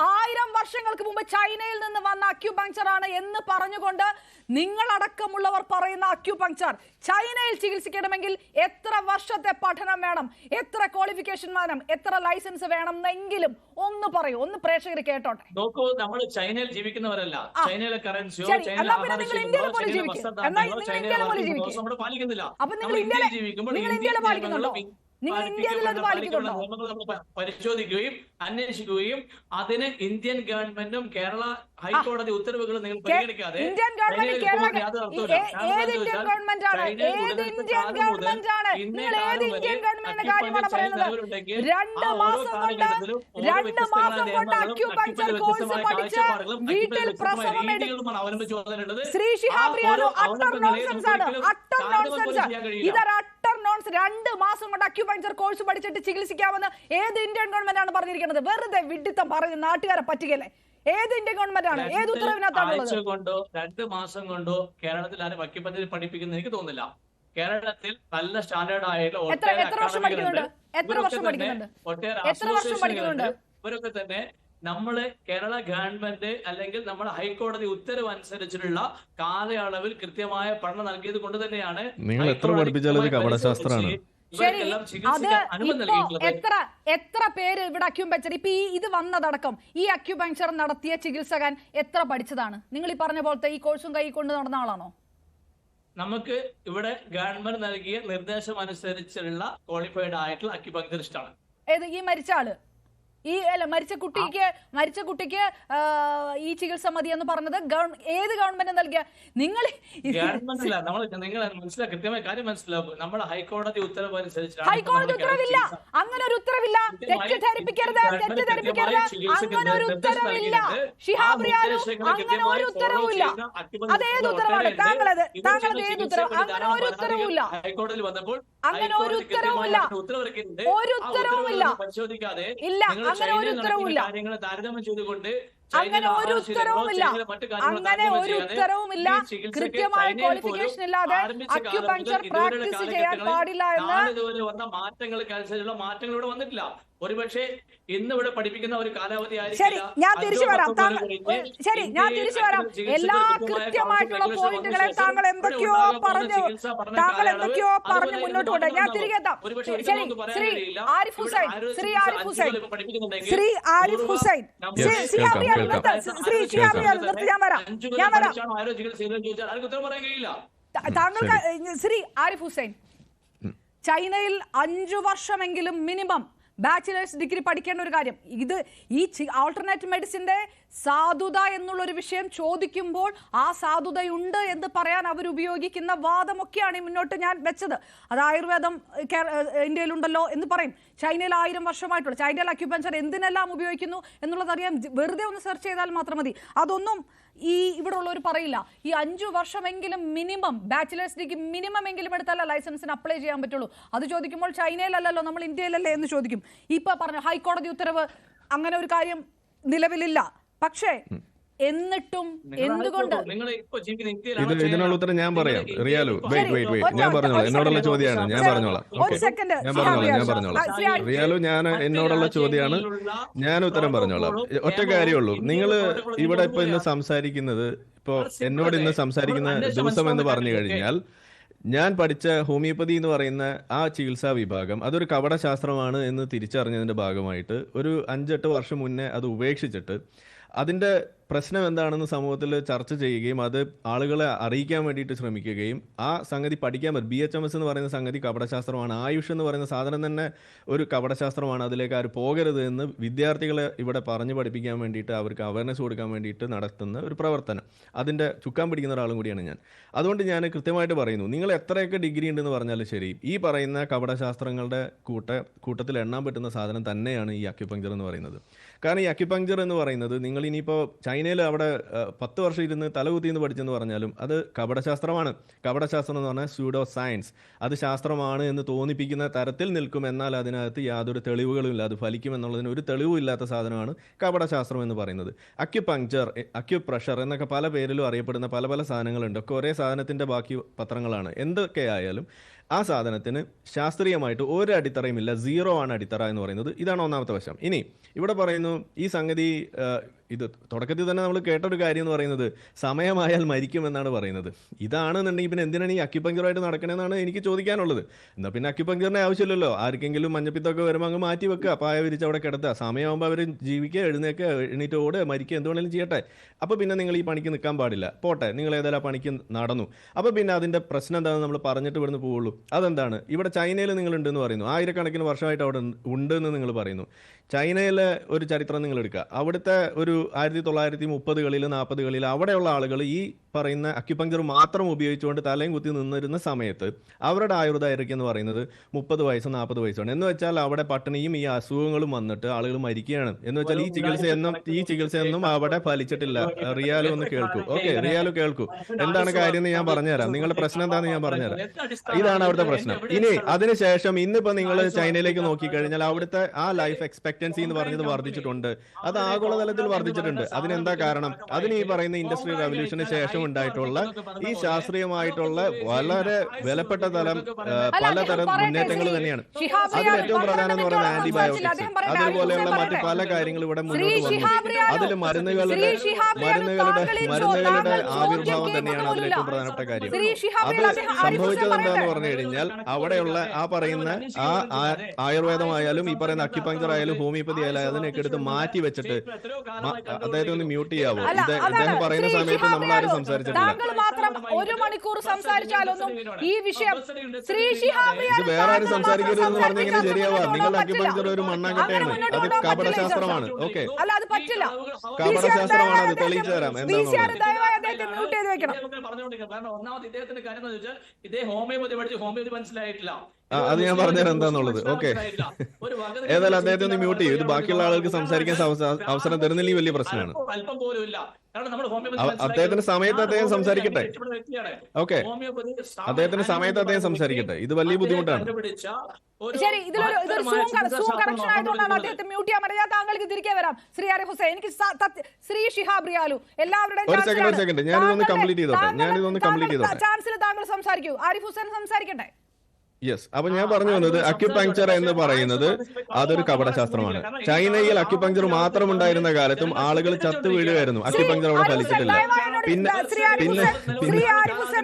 1000 വർഷങ്ങൾക്ക് മുമ്പ് ചൈനയിൽ നിന്ന് വന്ന അക്യുപങ്ചർ ആണ് എന്ന് പറഞ്ഞുകൊണ്ട് നിങ്ങളടക്കമുള്ളവർ പറയുന്ന അക്യുപങ്ചർ ചൈനയിൽ ചികിത്സിക്കണമെങ്കിൽ എത്ര വർഷത്തെ പഠനം വേണം, എത്ര ക്വാളിഫിക്കേഷൻ വേണം, എത്ര ലൈസൻസ് വേണം എന്നെങ്കിലും ഒന്ന് പറയൂ. ഒന്ന് പ്രേക്ഷകർ കേട്ടോട്ടെ. നോക്കൂ, നമ്മൾ ചൈനയിൽ ജീവിക്കുന്നവരല്ല. ചൈനയിലെ കറൻസിയോ ഇന്ത്യയിലെ പോലെ ജീവിക്കും. നമ്മൾ പാലിക്കുന്നില്ല. അപ്പൊ നിങ്ങൾ ഇന്ത്യയിലെ പാലിക്കുന്നുണ്ടോ? നിങ്ങൾ ഇന്ത്യയിൽ അത് പാലിക്കുന്നുണ്ടോ? പരിശോധിക്കുകയും അന്വേഷിക്കുകയും അതിന് ഇന്ത്യൻ ഗവൺമെന്റും കേരള ഹൈക്കോടതി ഉത്തരവുകൾ നിങ്ങൾ പരിഗണിക്കാതെ ഇന്ത്യൻ ഗവൺമെന്റ് ഏത് ഇന്ത്യൻ ഗവൺമെന്റ് ആണ്? ഏത് ഇന്ത്യൻ ഗവൺമെന്റ് ആണ്? നിങ്ങൾ ഏത് ഇന്ത്യൻ ഗവൺമെന്റിന്റെ കാര്യമാണ് പറയുന്നത്? 2 മാസം കൊണ്ട് അക്യുപങ്ചർ കോഴ്സ് പഠിച്ച് വീട്ടിൽ പ്രസവം എടുക്കും. ശ്രീ ശിഹാബ് റിയാലും അട്ടർ നോൺസെൻസ് ആണ്. Utter nonsense. ഇതൊരു അട്ടർ നോൺസെൻസ്. 2 മാസം കൊണ്ട് അക്യുപങ്ചർ കോഴ്സ് പഠിച്ചിട്ട് ചികിത്സിക്കാമെന്ന് ഏത് ഇന്ത്യൻ ഗവൺമെന്റ് ആണ് പറഞ്ഞിരിക്കുന്നത്? വെറുതെ വിഡിത്തം പറഞ്ഞ് നാട്ടുകാരെ പറ്റിക്കല്ലേ. ഏത് ഇന്ത്യൻ ഗവൺമെന്റ് ആണ്? ഏത് ഉത്തരവിനകത്താണുള്ളത്? 2 മാസം കൊണ്ടോ കേരളത്തിൽ ആരും അക്യുപഞ്ചർ പഠിപ്പിക്കുന്നത് എനിക്ക് തോന്നുന്നില്ല. കേരളത്തിൽ നല്ല സ്റ്റാൻഡേർഡ് ആയിട്ടുള്ള എത്ര വർഷം പഠിക്കുന്നുണ്ട്? ഇവരൊക്കെ തന്നെ നമ്മള് കേരള ഗവൺമെന്റ് അല്ലെങ്കിൽ നമ്മുടെ ഹൈക്കോടതി ഉത്തരവ് അനുസരിച്ചിട്ടുള്ള കാലയളവിൽ കൃത്യമായ പഠനം നൽകിയത് കൊണ്ട് തന്നെയാണ്. നിങ്ങൾ എത്ര പഠിപ്പിച്ചാലും കപടശാസ്ത്രമാണ്. ശരി, അത് എത്ര പേര് ഇവിടെ അക്യുപങ്ചർ ഇപ്പൊ ഇത് വന്നതടക്കം ഈ അക്യുപങ്ചർ നടത്തിയ ചികിത്സകൻ എത്ര പഠിച്ചതാണ്? നിങ്ങൾ ഈ പറഞ്ഞ പോലത്തെ ഈ കോഴ്സും കൈ കൊണ്ട് നടന്ന ആളാണോ? നമുക്ക് ഇവിടെ ഗവൺമെന്റ് നൽകിയ നിർദ്ദേശം അനുസരിച്ചുള്ള ക്വാളിഫൈഡ് ആയിട്ടുള്ള അക്യുപങ്ചറിസ്റ്റ് ആണ്. ഏത് ഈ മരിച്ച ആള്? മരിച്ച കുട്ടിക്ക് ഈ ചികിത്സ മതി എന്ന് പറഞ്ഞത് ഏത് ഗവൺമെന്റ് നൽകിയ? നിങ്ങൾ കൃത്യമായ കാര്യം മനസ്സിലാക്കും. നമ്മുടെ ഹൈക്കോടതി ഉത്തരവ് അനുസരിച്ച്. ഹൈക്കോടതി ഉത്തരവില്ല, അങ്ങനെ ഒരു ഉത്തരവില്ല. തെറ്റിദ്ധരിപ്പിക്കരുത്. അങ്ങനെ ഒരു ഉത്തരവില്ല. ശിഹാബ് റിയാലും അങ്ങനെ ഒരു ഉത്തരവുമില്ല. അതേത് ഉത്തരവാണ്? താങ്കളത് ഏത് ഉത്തരവ്? അങ്ങനെ ഒരു ഉത്തരവുമില്ല. ഹൈക്കോടതിയിൽ വന്നപ്പോൾ അങ്ങനെ ഒരു ഉത്തരവുമില്ല. ഒരു ഉത്തരവുമില്ല. പരിശോധിക്കാതെ ഇല്ല, അങ്ങനെ ഒരു ഉത്തരവുമില്ല. കാര്യങ്ങളെ താരതമ്യം ചെയ്തുകൊണ്ട് അങ്ങനെ ഒരു ഉത്തരവുമില്ല. അങ്ങനെ ഒരു ഉത്തരവുമില്ല. കൃത്യമായ ക്വാളിഫിക്കേഷൻ ഇല്ലാതെ അക്യുപങ്ചർ പ്രാക്ടീസ് ചെയ്യാൻ പാടില്ല എന്ന് ഇതുവരെ വന്ന മാറ്റങ്ങൾക്കനുസരിച്ചുള്ള മാറ്റങ്ങൾ ഇവിടെ വന്നിട്ടില്ല. ഒരുപക്ഷെ ഇന്ന് ഇവിടെ പഠിപ്പിക്കുന്ന ഒരു കാലാവധി ശരി, ഞാൻ തിരിച്ചു വരാം. എല്ലാ കൃത്യമായിട്ടുള്ള പോയിന്റുകളെ താങ്കൾ എന്തൊക്കെയോ പറഞ്ഞു മുന്നോട്ട് കൊണ്ട് ഞാൻ തിരികെ എത്താം. ശരി, ശ്രീ ആരിഫ് ഹുസൈൻ താങ്കൾക്ക് ശ്രീ ആരിഫ് ഹുസൈൻ, ചൈനയിൽ 5 വർഷമെങ്കിലും മിനിമം ബാച്ചിലേഴ്സ് ഡിഗ്രി പഠിക്കേണ്ട ഒരു കാര്യം. ഈ ആൾട്ടർനേറ്റീവ് മെഡിസിന്റെ സാധുത എന്നുള്ളൊരു വിഷയം ചോദിക്കുമ്പോൾ ആ സാധുതയുണ്ട് എന്ന് പറയാൻ അവരുപയോഗിക്കുന്ന വാദമൊക്കെയാണ് മുന്നോട്ട് ഞാൻ വെച്ചത്. അത് ആയുർവേദം ഇന്ത്യയിലുണ്ടല്ലോ എന്ന് പറയും. ചൈനയിൽ 1000 വർഷമായിട്ടുള്ള ചൈനയിൽ അക്യുപങ്ചർ എന്തിനെല്ലാം ഉപയോഗിക്കുന്നു എന്നുള്ളതറിയാൻ വെറുതെ ഒന്ന് സെർച്ച് ചെയ്താൽ മാത്രം മതി. അതൊന്നും ഇവിടെ ഉള്ളവർ പറയില്ല. ഈ 5 വർഷമെങ്കിലും മിനിമം ബാച്ചിലേഴ്സ് ഡിഗ്രി മിനിമം എങ്കിലും എടുത്താലേ ലൈസൻസിന് അപ്ലൈ ചെയ്യാൻ പറ്റുള്ളൂ. അത് ചോദിക്കുമ്പോൾ ചൈനയിലല്ലല്ലോ, നമ്മൾ ഇന്ത്യയിലല്ലേ എന്ന് ചോദിക്കും. ഇപ്പൊ പറഞ്ഞു ഹൈക്കോടതി ഉത്തരവ് അങ്ങനെ ഒരു കാര്യം നിലവിലില്ല. പക്ഷേ എന്നിട്ടും എന്തുകൊണ്ട് ഇതിനുള്ള ഉത്തരം ഞാൻ പറയാം. റിയാലു വെയിറ്റ് ഞാൻ പറഞ്ഞോളാം. എന്നോടുള്ള ചോദ്യമാണ്, ഞാൻ പറഞ്ഞോളാം. ഓക്കെ, ഞാൻ പറഞ്ഞോളാം. റിയാലു, എന്നോടുള്ള ചോദ്യമാണ്, ഞാൻ ഉത്തരം പറഞ്ഞോളാം. ഒറ്റ കാര്യമുള്ളൂ, നിങ്ങൾ ഇവിടെ ഇപ്പൊ ഇന്ന് സംസാരിക്കുന്നത്, ഇപ്പോ എന്നോട് ഇന്ന് സംസാരിക്കുന്ന ദിവസം എന്ന് പറഞ്ഞു കഴിഞ്ഞാൽ, ഞാൻ പഠിച്ച ഹോമിയോപ്പതി എന്ന് പറയുന്ന ആ ചികിത്സാ വിഭാഗം അതൊരു കപടശാസ്ത്രമാണ് എന്ന് തിരിച്ചറിഞ്ഞതിന്റെ ഭാഗമായിട്ട് ഒരു 5-8 വർഷം മുന്നേ അത് ഉപേക്ഷിച്ചിട്ട് അതിന്റെ പ്രശ്നം എന്താണെന്ന് സമൂഹത്തിൽ ചർച്ച ചെയ്യുകയും അത് ആളുകളെ അറിയിക്കാൻ വേണ്ടിയിട്ട് ശ്രമിക്കുകയും ആ സംഗതി പഠിക്കാൻ പറ്റും. BHMS എന്ന് പറയുന്ന സംഗതി കപടശാസ്ത്രമാണ്, ആയുഷ് എന്ന് പറയുന്ന സാധനം തന്നെ ഒരു കപടശാസ്ത്രമാണ്, അതിലേക്ക് ആര് പോകരുത് എന്ന് വിദ്യാർത്ഥികളെ ഇവിടെ പറഞ്ഞു പഠിപ്പിക്കാൻ വേണ്ടിയിട്ട് അവർക്ക് അവയർനെസ് കൊടുക്കാൻ വേണ്ടിയിട്ട് നടത്തുന്ന ഒരു പ്രവർത്തനം, അതിൻ്റെ ചുക്കാൻ പിടിക്കുന്ന ഒരാളും കൂടിയാണ് ഞാൻ. അതുകൊണ്ട് ഞാൻ കൃത്യമായിട്ട് പറയുന്നു, നിങ്ങൾ എത്രയൊക്കെ ഡിഗ്രി ഉണ്ടെന്ന് പറഞ്ഞാലും ശരി, ഈ പറയുന്ന കപടശാസ്ത്രങ്ങളുടെ കൂട്ടത്തിൽ എണ്ണാൻ പറ്റുന്ന സാധനം തന്നെയാണ് ഈ അക്യുപങ്ചർ എന്ന് പറയുന്നത്. കാരണം ഈ അക്യുപങ്ചർ എന്ന് പറയുന്നത്, നിങ്ങൾ ഇനിയിപ്പോൾ ചൈനയിൽ അവിടെ 10 വർഷം ഇരുന്ന് തലകുത്തിന്ന് പഠിച്ചെന്ന് പറഞ്ഞാലും അത് കപടശാസ്ത്രമാണ്. കപടശാസ്ത്രം എന്ന് പറഞ്ഞാൽ സ്യൂഡോ സയൻസ്, അത് ശാസ്ത്രമാണ് എന്ന് തോന്നിപ്പിക്കുന്ന തരത്തിൽ നിൽക്കും, എന്നാൽ അതിനകത്ത് യാതൊരു തെളിവുകളും ഇല്ല, അത് ഫലിക്കുമെന്നുള്ളതിന് ഒരു തെളിവും ഇല്ലാത്ത സാധനമാണ് കപടശാസ്ത്രം എന്ന് പറയുന്നത്. അക്യുപങ്ചർ, അക്യുപ്രഷർ എന്നൊക്കെ പല പേരിലും അറിയപ്പെടുന്ന പല പല സാധനങ്ങളുണ്ട്, ഒക്കെ ഒരേ സാധനത്തിൻ്റെ ബാക്കി പത്രങ്ങളാണ്. എന്തൊക്കെയായാലും ആ സാധനത്തിന് ശാസ്ത്രീയമായിട്ട് ഒരു അടിത്തറയും ഇല്ല, 0 ആണ് അടിത്തറ എന്ന് പറയുന്നത്. ഇതാണ് ഒന്നാമത്തെ വശം. ഇനി ഇവിടെ പറയുന്നു ഈ സംഗതി, ഇത് തുടക്കത്തിൽ തന്നെ നമ്മൾ കേട്ടൊരു കാര്യം എന്ന് പറയുന്നത് സമയമായാൽ മരിക്കുമെന്നാണ് പറയുന്നത്. ഇതാണെന്നുണ്ടെങ്കിൽ പിന്നെ എന്തിനാണ് ഈ അക്യുപങ്ചറായിട്ട് നടക്കണമെന്നാണ് എനിക്ക് ചോദിക്കാനുള്ളത്. എന്നാൽ പിന്നെ അക്യുപങ്ചറിന്റെ ആവശ്യമില്ലല്ലോ, ആർക്കെങ്കിലും മഞ്ഞപ്പിത്തൊക്കെ വരുമ്പോൾ അങ്ങ് മാറ്റി വെക്കുക, പായ വിരിച്ച് അവിടെ കിടത്തുക, സമയമാകുമ്പോൾ അവർ ജീവിക്കുക, എഴുന്നേക്കുക, എണീറ്റ് ഓടുക, മരിക്കുക, എന്തുവേണമെങ്കിലും ചെയ്യട്ടെ. അപ്പോൾ പിന്നെ നിങ്ങൾ ഈ പണിക്ക് നിൽക്കാൻ പാടില്ല, പോട്ടെ, നിങ്ങൾ ഏതായാലും ആ പണിക്ക് നടന്നു. അപ്പോൾ പിന്നെ അതിൻ്റെ പ്രശ്നം എന്താണെന്ന് നമ്മൾ പറഞ്ഞിട്ട് ഇവിടുന്ന് പോവുള്ളൂ. അതെന്താണ്, ഇവിടെ ചൈനയിൽ നിങ്ങൾ ഉണ്ടെന്ന് പറയുന്നു, ആയിരക്കണക്കിന് വർഷമായിട്ട് അവിടെ ഉണ്ടെന്ന് നിങ്ങൾ പറയുന്നു. ചൈനയിലെ ഒരു ചരിത്രം നിങ്ങൾ എടുക്കുക, അവിടുത്തെ ഒരു 1930-കളിൽ 40-കളിൽ അവിടെയുള്ള ആളുകൾ ഈ പറയുന്ന അക്യുപങ്ചർ മാത്രം ഉപയോഗിച്ചുകൊണ്ട് തലയും കുത്തി നിന്നിരുന്ന സമയത്ത് അവരുടെ ആയുർദൈർഘ്യം എന്ന് പറയുന്നത് 30 വയസ്സ് 40 വയസ്സാണ്. എന്ന് വെച്ചാൽ അവിടെ പട്ടിണിയും ഈ അസുഖങ്ങളും വന്നിട്ട് ആളുകൾ മരിക്കുകയാണ്. എന്ന് വെച്ചാൽ ഈ ചികിത്സയൊന്നും അവിടെ ഫലിച്ചിട്ടില്ല. റിയാലു ഒന്ന് കേൾക്കൂ. ഓക്കെ, റിയാലു കേൾക്കൂ, എന്താണ് കാര്യം എന്ന് ഞാൻ പറഞ്ഞുതരാം. നിങ്ങളുടെ പ്രശ്നം എന്താണെന്ന് ഞാൻ പറഞ്ഞുതരാം. ഇതാണ് അവിടുത്തെ പ്രശ്നം. ഇനി അതിനുശേഷം ഇന്നിപ്പോ നിങ്ങൾ ചൈനയിലേക്ക് നോക്കിക്കഴിഞ്ഞാൽ അവിടുത്തെ ആ ലൈഫ് എക്സ്പെക്ടൻസി എന്ന് പറഞ്ഞത് വർദ്ധിച്ചിട്ടുണ്ട്, അത് ആഗോളതലത്തിൽ വർദ്ധിച്ചിട്ടുണ്ട്. അതിനെന്താ കാരണം? അതിന് ഈ പറയുന്ന ഇൻഡസ്ട്രിയൽ റവല്യൂഷന് ശേഷം ഉണ്ടായിട്ടുള്ള ഈ ശാസ്ത്രീയമായിട്ടുള്ള വളരെ വിലപ്പെട്ട പലതരം മുന്നേറ്റങ്ങൾ തന്നെയാണ്. അതിൽ ഏറ്റവും പ്രധാനം എന്ന് പറയുന്നത് ആന്റിബയോട്ടിക്സ്, അതുപോലെയുള്ള മറ്റു പല കാര്യങ്ങളും ഇവിടെ മുന്നോട്ട് വന്നു. അതിൽ മരുന്നുകളുടെ ആവിർഭാവം തന്നെയാണ് അതിൽ ഏറ്റവും പ്രധാനപ്പെട്ട കാര്യം. അത് സംഭവിച്ചത് എന്താന്ന് പറഞ്ഞു കഴിഞ്ഞാൽ അവിടെയുള്ള ആ പറയുന്ന ആ ആയുർവേദമായാലും ഈ പറയുന്ന അക്യുപങ്ചർ ആയാലും ഹോമിയോപ്പതി ആയാലും അതിനൊക്കെ എടുത്ത് മാറ്റി വെച്ചിട്ട് അദ്ദേഹത്തെ ഒന്ന് മ്യൂട്ട് ചെയ്യാവോ? ഇദ്ദേഹം പറയുന്ന സമയത്ത് നമ്മളാരും സംസാരിച്ചിട്ടില്ല. താങ്കൾ മാത്രം 1 മണിക്കൂർ സംസാരിച്ചാലൊന്നും ഈ വിഷയം ഇത് വേറെ ആരും സംസാരിക്കരുതെന്ന് പറഞ്ഞെങ്ങനെ ശരിയാവാ? നിങ്ങളുടെ അക്യുപങ്ചർ ഒരു മണ്ണാങ്കട്ടയാണ്, അത് കപടശാസ്ത്രമാണ്. ഓക്കെ, കപടശാസ്ത്രമാണ്, അത് തെളിയിച്ചു തരാം. ഒന്നാമത് ഇദ്ദേഹത്തിന്റെ കാര്യം എന്ന് വെച്ചാൽ ഇദ്ദേഹം ഹോമിയോപ്പതി പഠിച്ച് ഹോമിയോപ്പതി മനസ്സിലായിട്ടില്ല. അത് ഞാൻ പറഞ്ഞുതരാം എന്താന്നുള്ളത്. ഓക്കെ, ഏതായാലും അദ്ദേഹത്തെ ഒന്ന് മ്യൂട്ട് ചെയ്യും. ഇത് ബാക്കിയുള്ള ആളുകൾക്ക് സംസാരിക്കാൻ അവസരം തരുന്നില്ലെങ്കിൽ വലിയ പ്രശ്നമാണ്. അല്പം പോലും ഇല്ല. അദ്ദേഹത്തിന്റെ സമയത്ത് അദ്ദേഹം സംസാരിക്കട്ടെ. ഓക്കെ, അദ്ദേഹത്തിന്റെ സമയത്ത് അദ്ദേഹം സംസാരിക്കട്ടെ. ഇത് വലിയ ബുദ്ധിമുട്ടാണ്. ശരി, ഇതൊരു സൂം കണക്ഷൻ ആയതുകൊണ്ടാണ് അദ്ദേഹത്തെ മ്യൂട്ട് ചെയ്യാൻ പറ്റില്ല. താങ്കൾക്ക് തിരികെ വരാം. ശ്രീ ആരിഫ് ഹുസൈൻ, എനിക്ക് ശ്രീ ഷിഹാബ് റിയാലു എല്ലാവരുടെയും ഞാനിതൊന്ന് കംപ്ലീറ്റ് ചെയ്തോട്ടെ. ചാൻസിൽ താങ്കൾ സംസാരിക്കൂ. ആരിഫ് ഹുസൈൻ സംസാരിക്കട്ടെ. യെസ്, അപ്പൊ ഞാൻ പറഞ്ഞു വന്നത് അക്യുപങ്ചർ എന്ന് പറയുന്നത് അതൊരു കപടശാസ്ത്രമാണ്. ചൈനയിൽ അക്യുപങ്ചർ മാത്രം ഉണ്ടായിരുന്ന കാലത്തും ആളുകൾ ചത്തു വീഴുകയായിരുന്നു, അക്യുപങ്ചർ അവിടെ ഫലിച്ചിട്ടില്ല.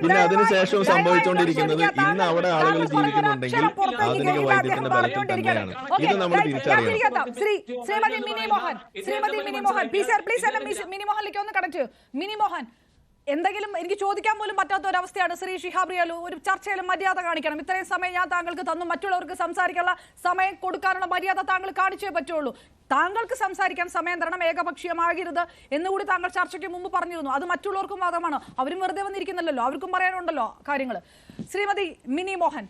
പിന്നെ അതിനുശേഷം സംഭവിച്ചുകൊണ്ടിരിക്കുന്നത് ഇന്ന് അവിടെ ആളുകൾ ജീവിക്കുന്നുണ്ടെങ്കിൽ ആധുനിക വൈദ്യത്തിന്റെ ബലത്തിൽ തന്നെയാണ്. ഇത് നമ്മൾ തിരിച്ചറിയണം. ശ്രീമതി മിനി മോഹൻ പ്ലീസ് മിനി മോഹനിലേക്ക് ഒന്ന് കണക്ട്. മിനി മോഹൻ, എന്തെങ്കിലും എനിക്ക് ചോദിക്കാൻ പോലും പറ്റാത്ത ഒരു അവസ്ഥയാണ്. ശ്രീ ഷിഹാബ് റിയാലു, ഒരു ചർച്ചയിലും മര്യാദ കാണിക്കണം. ഇത്രയും സമയം ഞാൻ താങ്കൾക്ക് തന്നു, മറ്റുള്ളവർക്ക് സംസാരിക്കാനുള്ള സമയം കൊടുക്കാനുള്ള മര്യാദ താങ്കൾ കാണിച്ചേ പറ്റുള്ളൂ. താങ്കൾക്ക് സംസാരിക്കാൻ സമയം തരണം, ഏകപക്ഷീയമാകരുത് എന്നുകൂടി താങ്കൾ ചർച്ചയ്ക്ക് മുമ്പ് പറഞ്ഞിരുന്നു. അത് മറ്റുള്ളവർക്കും വാദമാണ്. അവരും വെറുതെ വന്നിരിക്കുന്നല്ലോ, അവർക്കും പറയാനുണ്ടല്ലോ കാര്യങ്ങൾ. ശ്രീമതി മിനി മോഹൻ,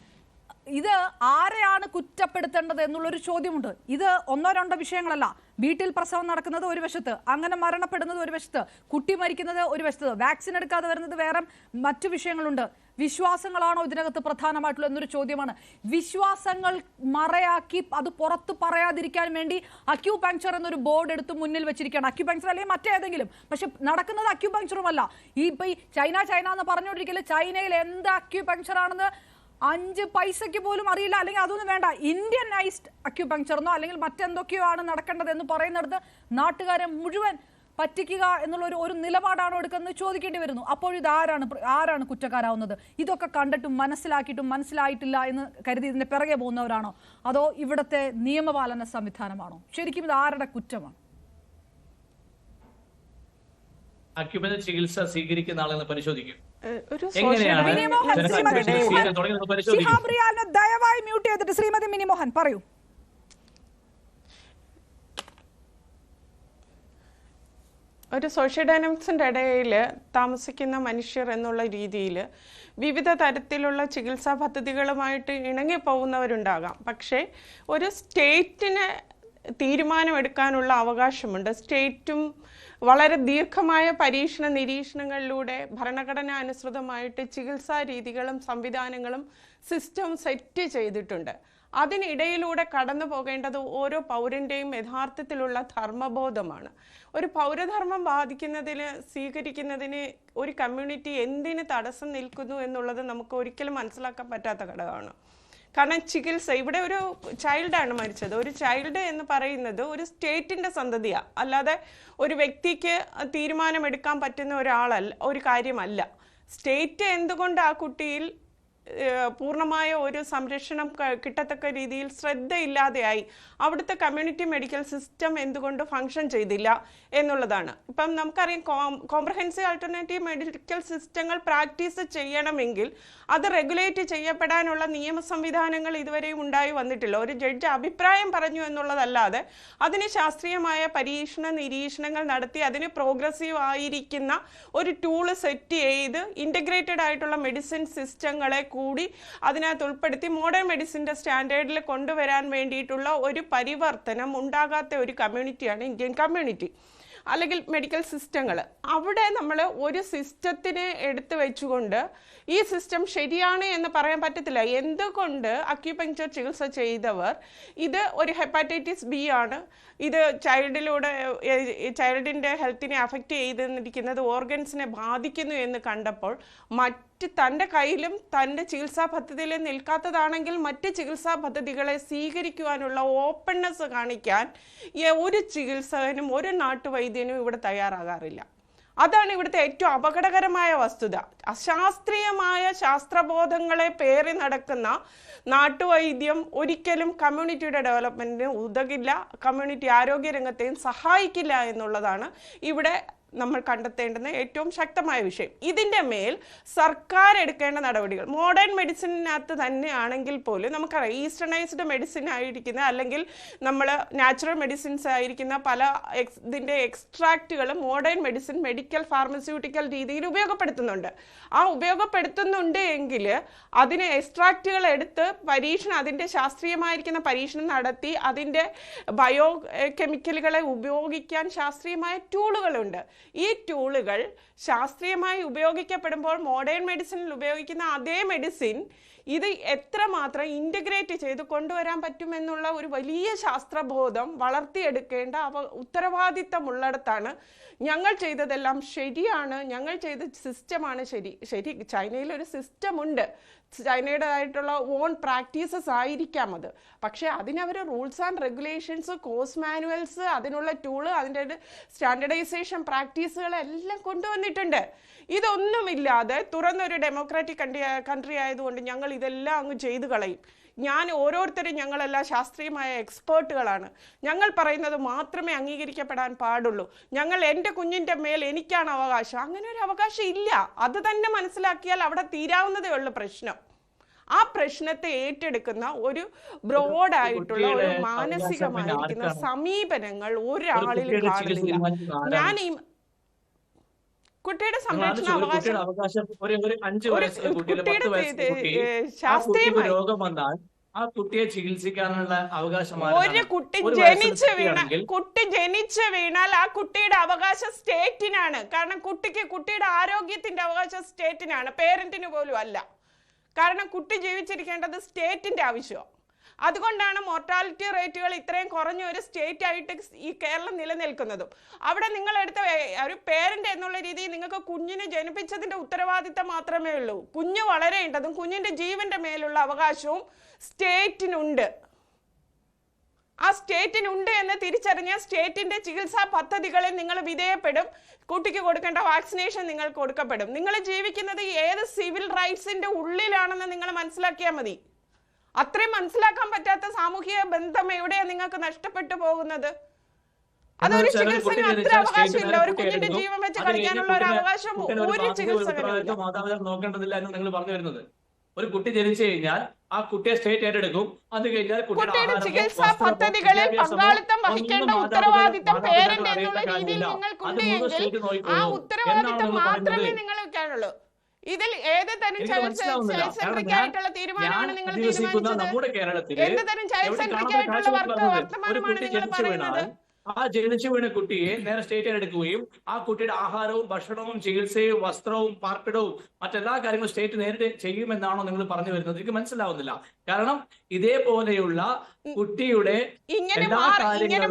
ഇത് ആരെയാണ് കുറ്റപ്പെടുത്തേണ്ടത് എന്നുള്ളൊരു ചോദ്യമുണ്ട്. ഇത് ഒന്നോ രണ്ടോ വിഷയങ്ങളല്ല. വീട്ടിൽ പ്രസവം നടക്കുന്നത് ഒരു വശത്ത്, അങ്ങനെ മരണപ്പെടുന്നത് ഒരു വശത്ത്, കുട്ടി മരിക്കുന്നത് ഒരു വശത്ത്, വാക്സിൻ എടുക്കാതെ വരുന്നത് വേറെ മറ്റു വിഷയങ്ങളുണ്ട്. വിശ്വാസങ്ങളാണോ ഇതിനകത്ത് പ്രധാനമായിട്ടുള്ള എന്നൊരു ചോദ്യമാണ്. വിശ്വാസങ്ങൾ മറയാക്കി അത് പുറത്ത് പറയാതിരിക്കാൻ വേണ്ടി അക്യൂപങ്ക്ചർ എന്നൊരു ബോർഡ് എടുത്ത് മുന്നിൽ വെച്ചിരിക്കുകയാണ്. അക്യൂപങ്ക്ചർ അല്ലെങ്കിൽ മറ്റേതെങ്കിലും, പക്ഷെ നടക്കുന്നത് അക്യൂപങ്ക്ചറുമല്ല. ഈ ചൈന എന്ന് പറഞ്ഞുകൊണ്ടിരിക്കല് ചൈനയിൽ എന്ത് അക്യൂപങ്ക്ചർ ആണെന്ന് 5 പൈസയ്ക്ക് പോലും അറിയില്ല. അല്ലെങ്കിൽ അതൊന്നും വേണ്ട, ഇന്ത്യനൈസ്ഡ് അക്യൂപങ്ക്ചറെന്നോ അല്ലെങ്കിൽ മറ്റെന്തൊക്കെയോ ആണ് നടക്കേണ്ടത് എന്ന് പറയുന്നിടത്ത് നാട്ടുകാരെ മുഴുവൻ പറ്റിക്കുക എന്നുള്ള ഒരു നിലപാടാണോ എടുക്കുന്നത് ചോദിക്കേണ്ടി വരുന്നു. അപ്പോൾ ഇത് ആരാണ് കുറ്റക്കാരാവുന്നത്? ഇതൊക്കെ കണ്ടിട്ടും മനസ്സിലാക്കിയിട്ടും മനസ്സിലായിട്ടില്ല എന്ന് കരുതി ഇതിന്റെ പിറകെ പോകുന്നവരാണോ, അതോ ഇവിടുത്തെ നിയമപാലന സംവിധാനമാണോ? ശരിക്കും ഇത് ആരുടെ കുറ്റമാണ്? അക്യുപഞ്ചർ ചികിത്സ സ്വീകരിക്കുന്ന ആളെന്ന് പരിശോധിക്കും. ദയവായി മ്യൂട്ട് ചെയ്തിട്ട് ശ്രീമതി മിനിമോഹൻ പറയൂ. ഒരു സോഷ്യൽ ഡൈനാമിക്സിൻ്റെ ഇടയിൽ താമസിക്കുന്ന മനുഷ്യർ എന്നുള്ള രീതിയിൽ വിവിധ തരത്തിലുള്ള ചികിത്സാ പദ്ധതികളുമായിട്ട് ഇണങ്ങി പോകുന്നവരുണ്ടാകാം. പക്ഷേ ഒരു സ്റ്റേറ്റിന് തീരുമാനമെടുക്കാനുള്ള അവകാശമുണ്ട്. സ്റ്റേറ്റും വളരെ ദീർഘമായ പരീക്ഷണ നിരീക്ഷണങ്ങളിലൂടെ ഭരണഘടന അനുസൃതമായിട്ട് ചികിത്സാ രീതികളും സംവിധാനങ്ങളും സിസ്റ്റം സെറ്റ് ചെയ്തിട്ടുണ്ട്. അതിനിടയിലൂടെ കടന്നു പോകേണ്ടത് ഓരോ പൗരൻ്റെയും യഥാർത്ഥത്തിലുള്ള ധർമ്മബോധമാണ്. ഒരു പൗരധർമ്മം സ്വീകരിക്കുന്നതിന് ഒരു കമ്മ്യൂണിറ്റി എന്തിന് തടസ്സം നിൽക്കുന്നു എന്നുള്ളത് നമുക്ക് ഒരിക്കലും മനസ്സിലാക്കാൻ പറ്റാത്ത ഘടകമാണ്. കാരണം ചികിത്സ, ഇവിടെ ഒരു ചൈൽഡാണ് മരിച്ചത്. ഒരു ചൈൽഡ് എന്ന് പറയുന്നത് ഒരു സ്റ്റേറ്റിൻ്റെ സന്തതിയാണ്, അല്ലാതെ ഒരു വ്യക്തിക്ക് തീരുമാനമെടുക്കാൻ പറ്റുന്ന ഒരു കാര്യമല്ല. സ്റ്റേറ്റ് എന്തുകൊണ്ട് ആ കുട്ടിയിൽ പൂർണ്ണമായ ഒരു സംരക്ഷണം കിട്ടത്തക്ക രീതിയിൽ ശ്രദ്ധയില്ലാതെയായി, അവിടുത്തെ കമ്മ്യൂണിറ്റി മെഡിക്കൽ സിസ്റ്റം എന്തുകൊണ്ട് ഫങ്ഷൻ ചെയ്തില്ല എന്നുള്ളതാണ്. ഇപ്പം നമുക്കറിയാം, കോംപ്രഹെൻസീവ് ആൾട്ടർനേറ്റീവ് മെഡിക്കൽ സിസ്റ്റങ്ങൾ പ്രാക്ടീസ് ചെയ്യണമെങ്കിൽ അത് റെഗുലേറ്റ് ചെയ്യപ്പെടാനുള്ള നിയമ സംവിധാനങ്ങൾ ഇതുവരെയും ഉണ്ടായി വന്നിട്ടില്ല. ഒരു ജഡ്ജ് അഭിപ്രായം പറഞ്ഞു എന്നുള്ളതല്ലാതെ അതിന് ശാസ്ത്രീയമായ പരീക്ഷണ നിരീക്ഷണങ്ങൾ നടത്തി അതിന് പ്രോഗ്രസീവ് ആയിരിക്കുന്ന ഒരു ടൂള് സെറ്റ് ചെയ്ത് ഇൻ്റഗ്രേറ്റഡ് ആയിട്ടുള്ള മെഡിസിൻ സിസ്റ്റങ്ങളെ കൂടി അതിനകത്ത് ഉൾപ്പെടുത്തി മോഡേൺ മെഡിസിൻ്റെ സ്റ്റാൻഡേർഡിൽ കൊണ്ടുവരാൻ വേണ്ടിയിട്ടുള്ള ഒരു പരിവർത്തനം ഉണ്ടാകാത്ത ഒരു കമ്മ്യൂണിറ്റിയാണ് ഇന്ത്യൻ കമ്മ്യൂണിറ്റി, അല്ലെങ്കിൽ മെഡിക്കൽ സിസ്റ്റങ്ങൾ. അവിടെ നമ്മൾ ഒരു സിസ്റ്റത്തിനെ എടുത്തു വെച്ചുകൊണ്ട് ഈ സിസ്റ്റം ശരിയാണ് എന്ന് പറയാൻ പറ്റത്തില്ല. എന്തുകൊണ്ട് അക്യുപങ്ക്ചർ ചികിത്സ ചെയ്തവർ ഇത് ഒരു ഹെപ്പാറ്റൈറ്റിസ് ബി ആണ്, ഇത് ചൈൽഡിൻ്റെ ഹെൽത്തിനെ അഫക്റ്റ് ചെയ്തിരിക്കുന്നത് ഓർഗൻസിനെ ബാധിക്കുന്നു എന്ന് കണ്ടപ്പോൾ തൻ്റെ കയ്യിലും തൻ്റെ ചികിത്സാ പദ്ധതിയിലും നിൽക്കാത്തതാണെങ്കിൽ മറ്റ് ചികിത്സാ പദ്ധതികളെ സ്വീകരിക്കുവാനുള്ള ഓപ്പൺനെസ് കാണിക്കാൻ ഒരു ചികിത്സകനും ഒരു നാട്ടുവൈദ്യനും ഇവിടെ തയ്യാറാകാറില്ല. അതാണ് ഇവിടുത്തെ ഏറ്റവും അപകടകരമായ വസ്തുത. അശാസ്ത്രീയമായ ശാസ്ത്രബോധങ്ങളെ പേറി നടക്കുന്ന നാട്ടുവൈദ്യം ഒരിക്കലും കമ്മ്യൂണിറ്റിയുടെ ഡെവലപ്മെൻറ്റിന് ഉതകില്ല, കമ്മ്യൂണിറ്റി ആരോഗ്യരംഗത്തെയും സഹായിക്കില്ല എന്നുള്ളതാണ് ഇവിടെ നമ്മൾ കണ്ടെത്തേണ്ടുന്ന ഏറ്റവും ശക്തമായ വിഷയം. ഇതിൻ്റെ മേൽ സർക്കാർ എടുക്കേണ്ട നടപടികൾ മോഡേൺ മെഡിസിനകത്ത് തന്നെയാണെങ്കിൽ പോലും നമുക്കറിയാം, ഈസ്റ്റേണൈസ്ഡ് മെഡിസിൻ ആയിരിക്കുന്ന അല്ലെങ്കിൽ നമ്മൾ നാച്ചുറൽ മെഡിസിൻസ് ആയിരിക്കുന്ന പല ഇതിൻ്റെ എക്സ്ട്രാക്റ്റുകളും മോഡേൺ മെഡിസിൻ മെഡിക്കൽ ഫാർമസ്യൂട്ടിക്കൽ രീതിയിൽ ഉപയോഗപ്പെടുത്തുന്നുണ്ട്. ആ ഉപയോഗപ്പെടുത്തുന്നുണ്ട് എങ്കിൽ അതിന് എക്സ്ട്രാക്റ്റുകൾ എടുത്ത് അതിൻ്റെ ശാസ്ത്രീയമായിരിക്കുന്ന പരീക്ഷണം നടത്തി അതിൻ്റെ ബയോ കെമിക്കലുകളെ ഉപയോഗിക്കാൻ ശാസ്ത്രീയമായ ടൂളുകളുണ്ട്. ഈ ടൂളുകൾ ശാസ്ത്രീയമായി ഉപയോഗിക്കപ്പെടുമ്പോൾ മോഡേൺ മെഡിസിനിൽ ഉപയോഗിക്കുന്ന അതേ മെഡിസിൻ ഇത് എത്രമാത്രം ഇൻ്റഗ്രേറ്റ് ചെയ്ത് കൊണ്ടുവരാൻ പറ്റുമെന്നുള്ള ഒരു വലിയ ശാസ്ത്രബോധം വളർത്തിയെടുക്കേണ്ട ഉത്തരവാദിത്തമുള്ളിടത്താണ് ഞങ്ങൾ ചെയ്തതെല്ലാം ശരിയാണ്, ഞങ്ങൾ ചെയ്ത സിസ്റ്റമാണ് ശരി. ചൈനയിലൊരു സിസ്റ്റമുണ്ട്, ചൈനയുടേതായിട്ടുള്ള ഓൺ പ്രാക്ടീസസ് ആയിരിക്കാം അത്. പക്ഷേ അതിനവർ rules and regulations, course manuals, അതിനുള്ള ടൂള്, അതിൻ്റെ സ്റ്റാൻഡർഡൈസേഷൻ പ്രാക്ടീസുകളെല്ലാം കൊണ്ടുവന്നിട്ടുണ്ട്. ഇതൊന്നുമില്ലാതെ തുറന്നൊരു ഡെമോക്രാറ്റിക് കൺട്രി ആയതുകൊണ്ട് ഞങ്ങൾ ഇതെല്ലാം അങ്ങ് ചെയ്തു കളയും. ഓരോരുത്തരും ഞങ്ങളെല്ലാം ശാസ്ത്രീയമായ എക്സ്പേർട്ടുകളാണ്, ഞങ്ങൾ പറയുന്നത് മാത്രമേ അംഗീകരിക്കപ്പെടാൻ പാടുള്ളൂ, എൻ്റെ കുഞ്ഞിൻ്റെ മേൽ എനിക്കാണ് അവകാശം. അങ്ങനെ ഒരു അവകാശം ഇല്ല. അത് തന്നെ മനസ്സിലാക്കിയാൽ അവിടെ തീരാവുന്നതേ ഉള്ളൂ പ്രശ്നം. ആ പ്രശ്നത്തെ ഏറ്റെടുക്കുന്ന ഒരു ബ്രോഡായിട്ടുള്ള ഒരു മാനസികമായിരിക്കുന്ന സമീപനങ്ങൾ ഒരാളിലും കാണില്ല. കുട്ടിയുടെ സംരക്ഷണ അവകാശം അവകാശം ഒരു 5 വയസ്സുള്ള കുട്ടിയുടെ 10 വയസ്സുള്ള കുട്ടി ആ കുട്ടിക്ക് ശാസ്ത്രീയമായി രോഗം വന്നാൽ ആ കുട്ടിയെ ചികിത്സിക്കാനുള്ള അവകാശം ഒരു കുട്ടി ജനിച്ച് വീണാൽ ആ കുട്ടിയുടെ അവകാശം സ്റ്റേറ്റിനാണ്. കാരണം കുട്ടിയുടെ ആരോഗ്യത്തിന്റെ അവകാശം സ്റ്റേറ്റിനാണ്, പേരന്റിന് പോലും അല്ല. കാരണം കുട്ടി ജീവിച്ചിരിക്കേണ്ടത് സ്റ്റേറ്റിന്റെ ആവശ്യമാണ്. അതുകൊണ്ടാണ് മോർട്ടാലിറ്റി റേറ്റുകൾ ഇത്രയും കുറഞ്ഞ ഒരു സ്റ്റേറ്റ് ആയിട്ട് ഈ കേരളം നിലനിൽക്കുന്നതും. അവിടെ നിങ്ങൾ എടുത്ത ഒരു പേരന്റ് എന്നുള്ള രീതിയിൽ നിങ്ങൾക്ക് കുഞ്ഞിനെ ജനിപ്പിച്ചതിന്റെ ഉത്തരവാദിത്തം മാത്രമേ ഉള്ളൂ. കുഞ്ഞ് വളരേണ്ടതും കുഞ്ഞിന്റെ ജീവന്റെ മേലുള്ള അവകാശവും സ്റ്റേറ്റിനുണ്ട്. ആ സ്റ്റേറ്റിനുണ്ട് എന്ന് തിരിച്ചറിഞ്ഞ സ്റ്റേറ്റിന്റെ ചികിത്സാ പദ്ധതികളിൽ നിങ്ങൾ വിധേയപ്പെടും. കുട്ടിക്ക് കൊടുക്കേണ്ട വാക്സിനേഷൻ നിങ്ങൾക്ക് കൊടുക്കപ്പെടും. നിങ്ങൾ ജീവിക്കുന്നത് ഏത് സിവിൽ റൈറ്റ്സിന്റെ ഉള്ളിലാണെന്ന് നിങ്ങൾ മനസ്സിലാക്കിയാൽ മതി. അത്രയും മനസ്സിലാക്കാൻ പറ്റാത്ത സാമൂഹിക ബന്ധം എവിടെയാണ് നിങ്ങൾക്ക് നഷ്ടപ്പെട്ടു പോകുന്നത്? അതൊരു ചികിത്സകന് അത്ര അവകാശമില്ല. ഒരു കുഞ്ഞിന്റെ ജീവൻ വെച്ച് കളിക്കാനുള്ള ഒരു അവകാശം ഒരു ചികിത്സകനും മാതാപിതാക്കൾ നോക്കേണ്ടതില്ല എന്ന് നിങ്ങൾ പറഞ്ഞു വരുന്നത്. ഒരു കുട്ടി ജനിച്ചു കഴിഞ്ഞാൽ ആ കുട്ടിയെ സ്റ്റേറ്റ് ഏറ്റെടുക്കും. അത് കഴിഞ്ഞാൽ കുട്ടിയുടെ ചികിത്സാ പദ്ധതികളിൽ പങ്കാളിത്തം വഹിക്കേണ്ട ഉത്തരവാദിത്തം പേരന്റ് എന്നുള്ള രീതിയിൽ നിങ്ങൾക്കുണ്ട് എങ്കിൽ ആ ഉത്തരവാദിത്തം മാത്രമേ നിങ്ങൾ വെക്കാനുള്ളൂ. ഇതിൽ ഏത് തരം ചൈൽഡ് സെൻട്രിക് ആയിട്ടുള്ള തീരുമാനമാണ് നിങ്ങൾ തീരുമാനിച്ചത്? എന്ത് തരം ചൈൽഡ് സെൻട്രിക് ആയിട്ടുള്ള വർത്തമാനമാണ് നിങ്ങൾ പറയുന്നത്? ആ ജനിച്ചു വീണ കുട്ടിയെ നേരെ സ്റ്റേറ്റ് എടുക്കുകയും ആ കുട്ടിയുടെ ആഹാരവും ഭക്ഷണവും ചികിത്സയും വസ്ത്രവും പാർപ്പിടവും മറ്റെല്ലാ കാര്യങ്ങളും സ്റ്റേറ്റ് നേരിട്ട് ചെയ്യുമെന്നാണോ നിങ്ങൾ പറഞ്ഞു വരുന്നത്? എനിക്ക് മനസ്സിലാവുന്നില്ല. കാരണം ഇതേപോലെയുള്ള കുട്ടിയുടെ ഇങ്ങനെ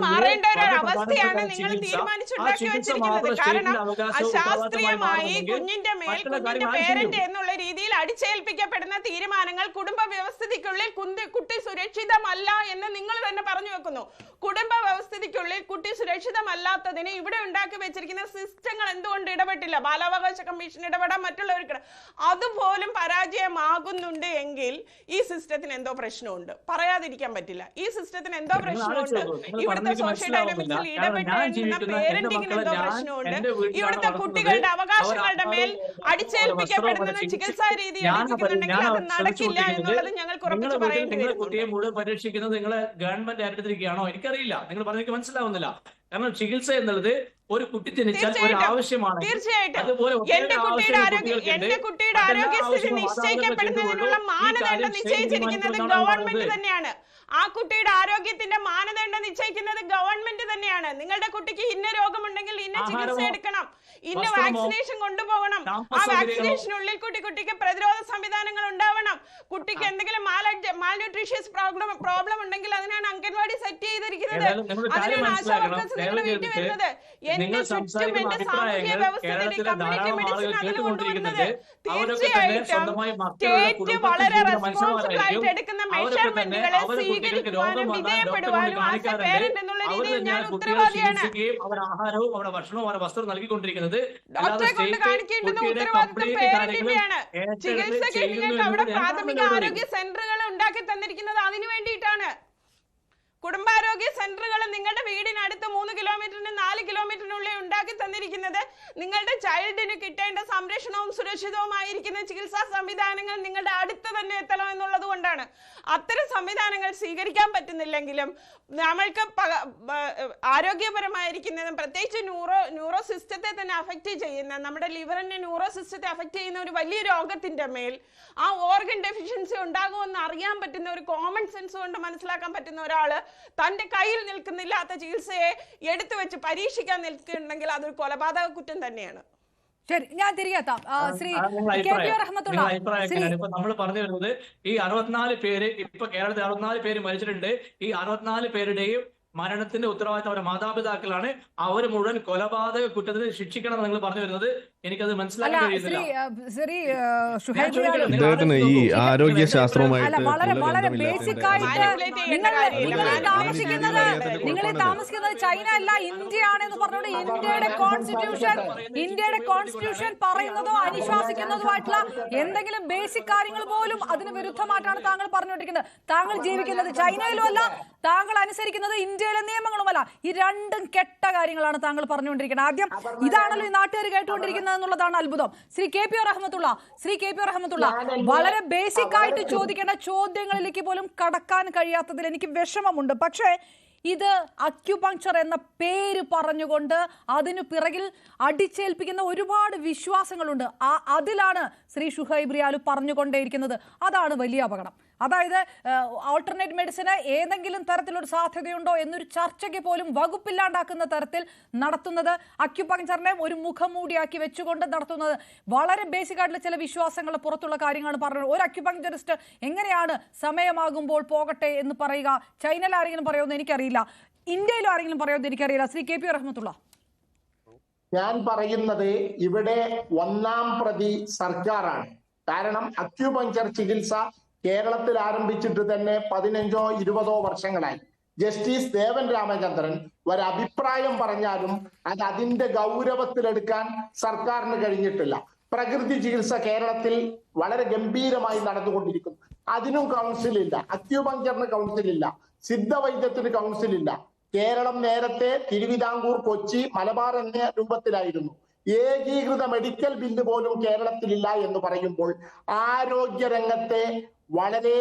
മാറേണ്ട ഒരു അവസ്ഥയാണ് നിങ്ങൾ തീരുമാനിച്ചുണ്ടാക്കി വെച്ചിരിക്കുന്നത്. കാരണം അശാസ്ത്രീയമായി കുഞ്ഞിന്റെ മേൽ കുഞ്ഞിന്റെ പേരന്റ് എന്നുള്ള രീതിയിൽ അടിച്ചേൽപ്പിക്കപ്പെടുന്ന തീരുമാനങ്ങൾ കുടുംബ വ്യവസ്ഥിതിക്കുള്ളിൽ കുട്ടി സുരക്ഷിതമല്ല എന്ന് നിങ്ങൾ തന്നെ പറഞ്ഞു വെക്കുന്നു. കുടുംബ വ്യവസ്ഥിതിക്കുള്ളിൽ കുട്ടി സുരക്ഷിതമല്ലാത്തതിന് ഇവിടെ ഉണ്ടാക്കി വെച്ചിരിക്കുന്ന സിസ്റ്റങ്ങൾ എന്തുകൊണ്ട് ഇടപെട്ടില്ല? ബാലാവകാശ കമ്മീഷൻ ഇടപെടാൻ, മറ്റുള്ളവർക്ക് അതുപോലും പരാജയമാകുന്നുണ്ട് എങ്കിൽ ഈ സിസ്റ്റത്തിന് എന്തോ പ്രശ്നമുണ്ട്, പറയാതിരിക്കാൻ പറ്റില്ല. ഈ സിസ്റ്റത്തിന് എന്തോ പ്രശ്നമുണ്ട്. ഇവിടുത്തെ സോഷ്യൽ ഡൈനാമിക്സിൽ ഇടപെട്ടുന്ന പേരന്റിങ്ങിന് എന്തോ പ്രശ്നമുണ്ട്. ഇവിടുത്തെ കുട്ടികളുടെ അവകാശങ്ങളുടെ മേൽ അടിച്ചേൽപ്പിക്കപ്പെടുന്ന ചികിത്സാ രീതി എടുക്കുന്നുണ്ടെങ്കിൽ അത് നടക്കില്ല എന്നുള്ളത് ഞങ്ങൾക്ക് ഉറപ്പിച്ച് പറയേണ്ടി വരും. കുട്ടിയെ മുഴുവൻ പരീക്ഷിക്കുന്നത് നിങ്ങളെ ഗവൺമെന്റ് ഏറ്റെടുത്തിരിക്കുകയാണോ? എനിക്കറിയില്ല. നിങ്ങൾ പറഞ്ഞെനിക്ക് മനസ്സിലാവുന്നില്ല. കാരണം ചികിത്സ എന്നുള്ളത് ഒരു കുട്ടി ജനിച്ചാൽ ഒരു ആവശ്യമാണ്. തീർച്ചയായിട്ടും എന്റെ കുട്ടിയുടെ ആരോഗ്യസ്ഥിതി നിശ്ചയിക്കപ്പെടുന്നതിനുള്ള മാനദണ്ഡം നിശ്ചയിച്ചിരിക്കുന്നത് ഗവൺമെന്റ് തന്നെയാണ്. ആ കുട്ടിയുടെ ആരോഗ്യത്തിന്റെ മാനദണ്ഡം നിശ്ചയിക്കുന്നത് ഗവൺമെന്റ് തന്നെയാണ്. നിങ്ങളുടെ കുട്ടിക്ക് ഇന്ന രോഗമുണ്ടെങ്കിൽ ഇന്ന ചികിത്സ എടുക്കണം, ഇന്ന വാക്സിനേഷൻ കൊണ്ടുപോകണം. ആ വാക്സിനേഷനുള്ളിൽ കുട്ടിക്ക് പ്രതിരോധ സംവിധാനങ്ങൾ ഉണ്ടാവണം. കുട്ടിക്ക് എന്തെങ്കിലും മാൽന്യൂട്രീഷ്യസ് പ്രോബ്ലം ഉണ്ടെങ്കിൽ അതിനാണ് അംഗൻവാടി സെറ്റ് ചെയ്തിരിക്കുന്നത്. അതിനാണ് ആശാ വർക്കേഴ്സ് നിങ്ങളുടെ വീട്ടിൽ വരുന്നത്. എന്റെ ചുറ്റും എന്റെ സാമൂഹ്യ വ്യവസ്ഥയുടെ കമ്മ്യൂണിറ്റി മെഡിസിൻ അതിന് കൊണ്ടുവരുന്നത്. തീർച്ചയായിട്ടും സ്റ്റേറ്റ് വളരെ റെസ്പോൺസിബിൾ ആയിട്ട് എടുക്കുന്ന മെഷർമെന്റുകളെ സ്വീകരിക്കുവാനും വിധേയപ്പെടുവാനും ആസ് എ പേരന്റ് എന്നുള്ള രീതിയിൽ ഞാൻ ഉത്തരവാദിയാണ്. അവരുടെ ആഹാരവും അവരുടെ ഭക്ഷണവും അവരുടെ വസ്ത്രവും നൽകിക്കൊണ്ടിരിക്കുന്നത് ഡോക്ടറെ കൊണ്ട് കാണിക്കേണ്ടുന്ന ഉത്തരവാദിത്വം പേരന്റിന്റെയാണ്. ചികിത്സയ്ക്ക് നിങ്ങൾക്ക് അവിടെ പ്രാഥമിക ആരോഗ്യ സെന്ററുകൾ ഉണ്ടാക്കി തന്നിരിക്കുന്നത് അതിനു വേണ്ടിയിട്ടാണ്. കുടുംബാരോഗ്യ സെന്ററുകൾ നിങ്ങളുടെ വീടിനടുത്ത് 3 കിലോമീറ്ററിന് 4 കിലോമീറ്ററിനുള്ളിൽ ഉണ്ടാക്കി തന്നിരിക്കുന്നത് നിങ്ങളുടെ ചൈൽഡിന് കിട്ടേണ്ട സംരക്ഷണവും സുരക്ഷിതവുമായിരിക്കുന്ന ചികിത്സാ സംവിധാനങ്ങൾ നിങ്ങളുടെ അടുത്ത് തന്നെ എത്തണം എന്നുള്ളത് കൊണ്ടാണ്. അത്തരം സംവിധാനങ്ങൾ സ്വീകരിക്കാൻ പറ്റുന്നില്ലെങ്കിലും നമ്മൾക്ക് ആരോഗ്യപരമായിരിക്കുന്നതും പ്രത്യേകിച്ച് ന്യൂറോ സിസ്റ്റത്തെ തന്നെ അഫക്റ്റ് ചെയ്യുന്ന, നമ്മുടെ ലിവറിന്റെ ന്യൂറോ സിസ്റ്റത്തെ അഫക്റ്റ് ചെയ്യുന്ന ഒരു വലിയ രോഗത്തിന്റെ മേൽ ആ ഓർഗൻ ഡെഫിഷ്യൻസി ഉണ്ടാകുമെന്ന് അറിയാൻ പറ്റുന്ന ഒരു കോമൺ സെൻസ് കൊണ്ട് മനസ്സിലാക്കാൻ പറ്റുന്ന ഒരാള് തന്റെ കയ്യിൽ നിൽക്കുന്നില്ലാത്ത ചികിത്സയെ എടുത്തു വെച്ച് പരീക്ഷിക്കാൻ നിൽക്കുന്നുണ്ടെങ്കിൽ അതൊരു കൊലപാതക കുറ്റം തന്നെയാണ്. ശരി, ഞാൻ തിരികെത്താം. ശ്രീ ഇപ്പൊ നമ്മൾ പറഞ്ഞു വരുന്നത് ഈ 64 പേര് ഇപ്പൊ കേരളത്തിൽ 64 പേര് മരിച്ചിട്ടുണ്ട്. ഈ 64 പേരുടെയും മരണത്തിന്റെ ഉത്തരവാദിത്തം അവരുടെ മാതാപിതാക്കളാണ്. അവർ മുഴുവൻ കൊലപാതക കുറ്റത്തിന് ശിക്ഷിക്കണം എന്ന് നിങ്ങൾ പറഞ്ഞു വരുന്നത് എനിക്കത് മനസ്സിലാക്കാൻ കഴിയുന്നില്ല. ഇദ്ദേഹത്തിന് ഈ ആരോഗ്യ ശാസ്ത്രവുമായിട്ട് വളരെ ബേസിക് ആയിട്ട് നിങ്ങൾ താമസിക്കുന്നത് ചൈന അല്ല ഇന്ത്യ ആണ് എന്ന് പറഞ്ഞുകൊണ്ട് ഇന്ത്യയുടെ കോൺസ്റ്റിറ്റ്യൂഷൻ പറയുന്നതോ അനുശാസിക്കുന്നതോ ആയിട്ടുള്ള എന്തെങ്കിലും ബേസിക് കാര്യങ്ങൾ പോലും അതിന് വിരുദ്ധമായിട്ടാണ് താങ്കൾ പറഞ്ഞുകൊണ്ടിരിക്കുന്നത്. താങ്കൾ ജീവിക്കുന്നത് ചൈനയിലും അല്ല, താങ്കൾ അനുസരിക്കുന്നത് ഇന്ത്യയിലെ നിയമങ്ങളുമല്ല. ഈ രണ്ടും കെട്ട കാര്യങ്ങളാണ് താങ്കൾ പറഞ്ഞുകൊണ്ടിരിക്കുന്നത്. ആദ്യം ഇതാണല്ലോ ഈ നാട്ടുകാർ കേട്ടുകൊണ്ടിരിക്കുന്നത് എന്നുള്ളതാണ് അത്ഭുതം. ശ്രീ കെ പി റഹ്മത്തുള്ള വളരെ ബേസിക് ആയിട്ട് ചോദിക്കേണ്ട ചോദ്യങ്ങളിലേക്ക് പോലും കടക്കാൻ കഴിയാത്തതിൽ എനിക്ക് വിഷമമുണ്ട്. പക്ഷേ ഇത് അക്യുപങ്ക്ചർ എന്ന പേര് പറഞ്ഞുകൊണ്ട് അതിനു പിറകിൽ അടിച്ചേൽപ്പിക്കുന്ന ഒരുപാട് വിശ്വാസങ്ങളുണ്ട്. അതിലാണ് ശ്രീ ഷുഹൈബ് റിയാലു പറഞ്ഞുകൊണ്ടേയിരിക്കുന്നത്. അതാണ് വലിയ അപകടം. അതായത് ആൾട്ടർനേറ്റ് മെഡിസിന് ഏതെങ്കിലും തരത്തിലൊരു സാധ്യതയുണ്ടോ എന്നൊരു ചർച്ചയ്ക്ക് പോലും വകുപ്പില്ലാണ്ടാക്കുന്ന തരത്തിൽ നടത്തുന്നത്, അക്യുപങ്ക്ചറിനെ ഒരു മുഖംമൂടിയാക്കി വെച്ചുകൊണ്ട് നടത്തുന്നത്, വളരെ ബേസിക് ആയിട്ടുള്ള ചില വിശ്വാസങ്ങളുടെ പുറത്തുള്ള കാര്യങ്ങളാണ് പറഞ്ഞത്. ഒരു അക്യുപങ്ക്ചറിസ്റ്റ് എങ്ങനെയാണ് സമയമാകുമ്പോൾ പോകട്ടെ എന്ന് പറയുക? ചൈനയിൽ ആരെങ്കിലും പറയുമെന്ന് എനിക്കറിയില്ല, ഇന്ത്യയിൽ ആരെങ്കിലും പറയുമെന്ന് എനിക്കറിയില്ല. Shri K P Rahmatullah. ഞാൻ പറയുന്നത് ഇവിടെ ഒന്നാം പ്രതി സർക്കാരാണ്. കാരണം അക്യുപങ്ക്ചർ ചികിത്സ കേരളത്തിൽ ആരംഭിച്ചിട്ട് തന്നെ 15 or 20 വർഷങ്ങളായി. ജസ്റ്റിസ് ദേവൻ രാമചന്ദ്രൻ ഒരഭിപ്രായം പറഞ്ഞാലും അത് അതിന്റെ ഗൗരവത്തിലെടുക്കാൻ സർക്കാരിന് കഴിഞ്ഞിട്ടില്ല. പ്രകൃതി ചികിത്സ കേരളത്തിൽ വളരെ ഗംഭീരമായി നടന്നുകൊണ്ടിരിക്കുന്നു. അതിനും കൗൺസിലില്ല, അക്യുപങ്ക്ചറിന് കൗൺസിലില്ല, സിദ്ധവൈദ്യത്തിന് കൗൺസിലില്ല. കേരളം നേരത്തെ തിരുവിതാംകൂർ, കൊച്ചി, മലബാർ എന്ന രൂപത്തിലായിരുന്നു. ഏകീകൃത മെഡിക്കൽ ബില്ല് പോലും കേരളത്തിലില്ല എന്ന് പറയുമ്പോൾ ആരോഗ്യരംഗത്തെ വളരെ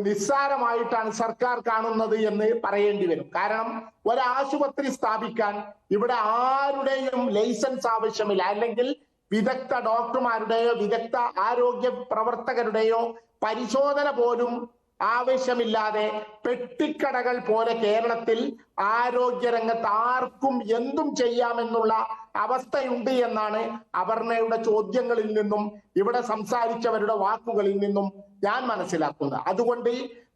നിസ്സാരമായിട്ടാണ് സർക്കാർ കാണുന്നത് എന്ന് പറയേണ്ടി വരും. കാരണം ഒരാശുപത്രി സ്ഥാപിക്കാൻ ഇവിടെ ആരുടെയും ലൈസൻസ് ആവശ്യമില്ല, അല്ലെങ്കിൽ വിദഗ്ധ ഡോക്ടർമാരുടെയോ വിദഗ്ധ ആരോഗ്യ പ്രവർത്തകരുടെയോ പരിശോധന പോലും ആവശ്യമില്ലാതെ പെട്ടിക്കടകൾ പോലെ കേരളത്തിൽ ആരോഗ്യരംഗത്ത് ആർക്കും എന്തും ചെയ്യാമെന്നുള്ള അവസ്ഥയുണ്ട് എന്നാണ് അപർണയുടെ ചോദ്യങ്ങളിൽ നിന്നും ഇവിടെ സംസാരിച്ചവരുടെ വാക്കുകളിൽ നിന്നും ഞാൻ മനസ്സിലാക്കുന്നത്. അതുകൊണ്ട്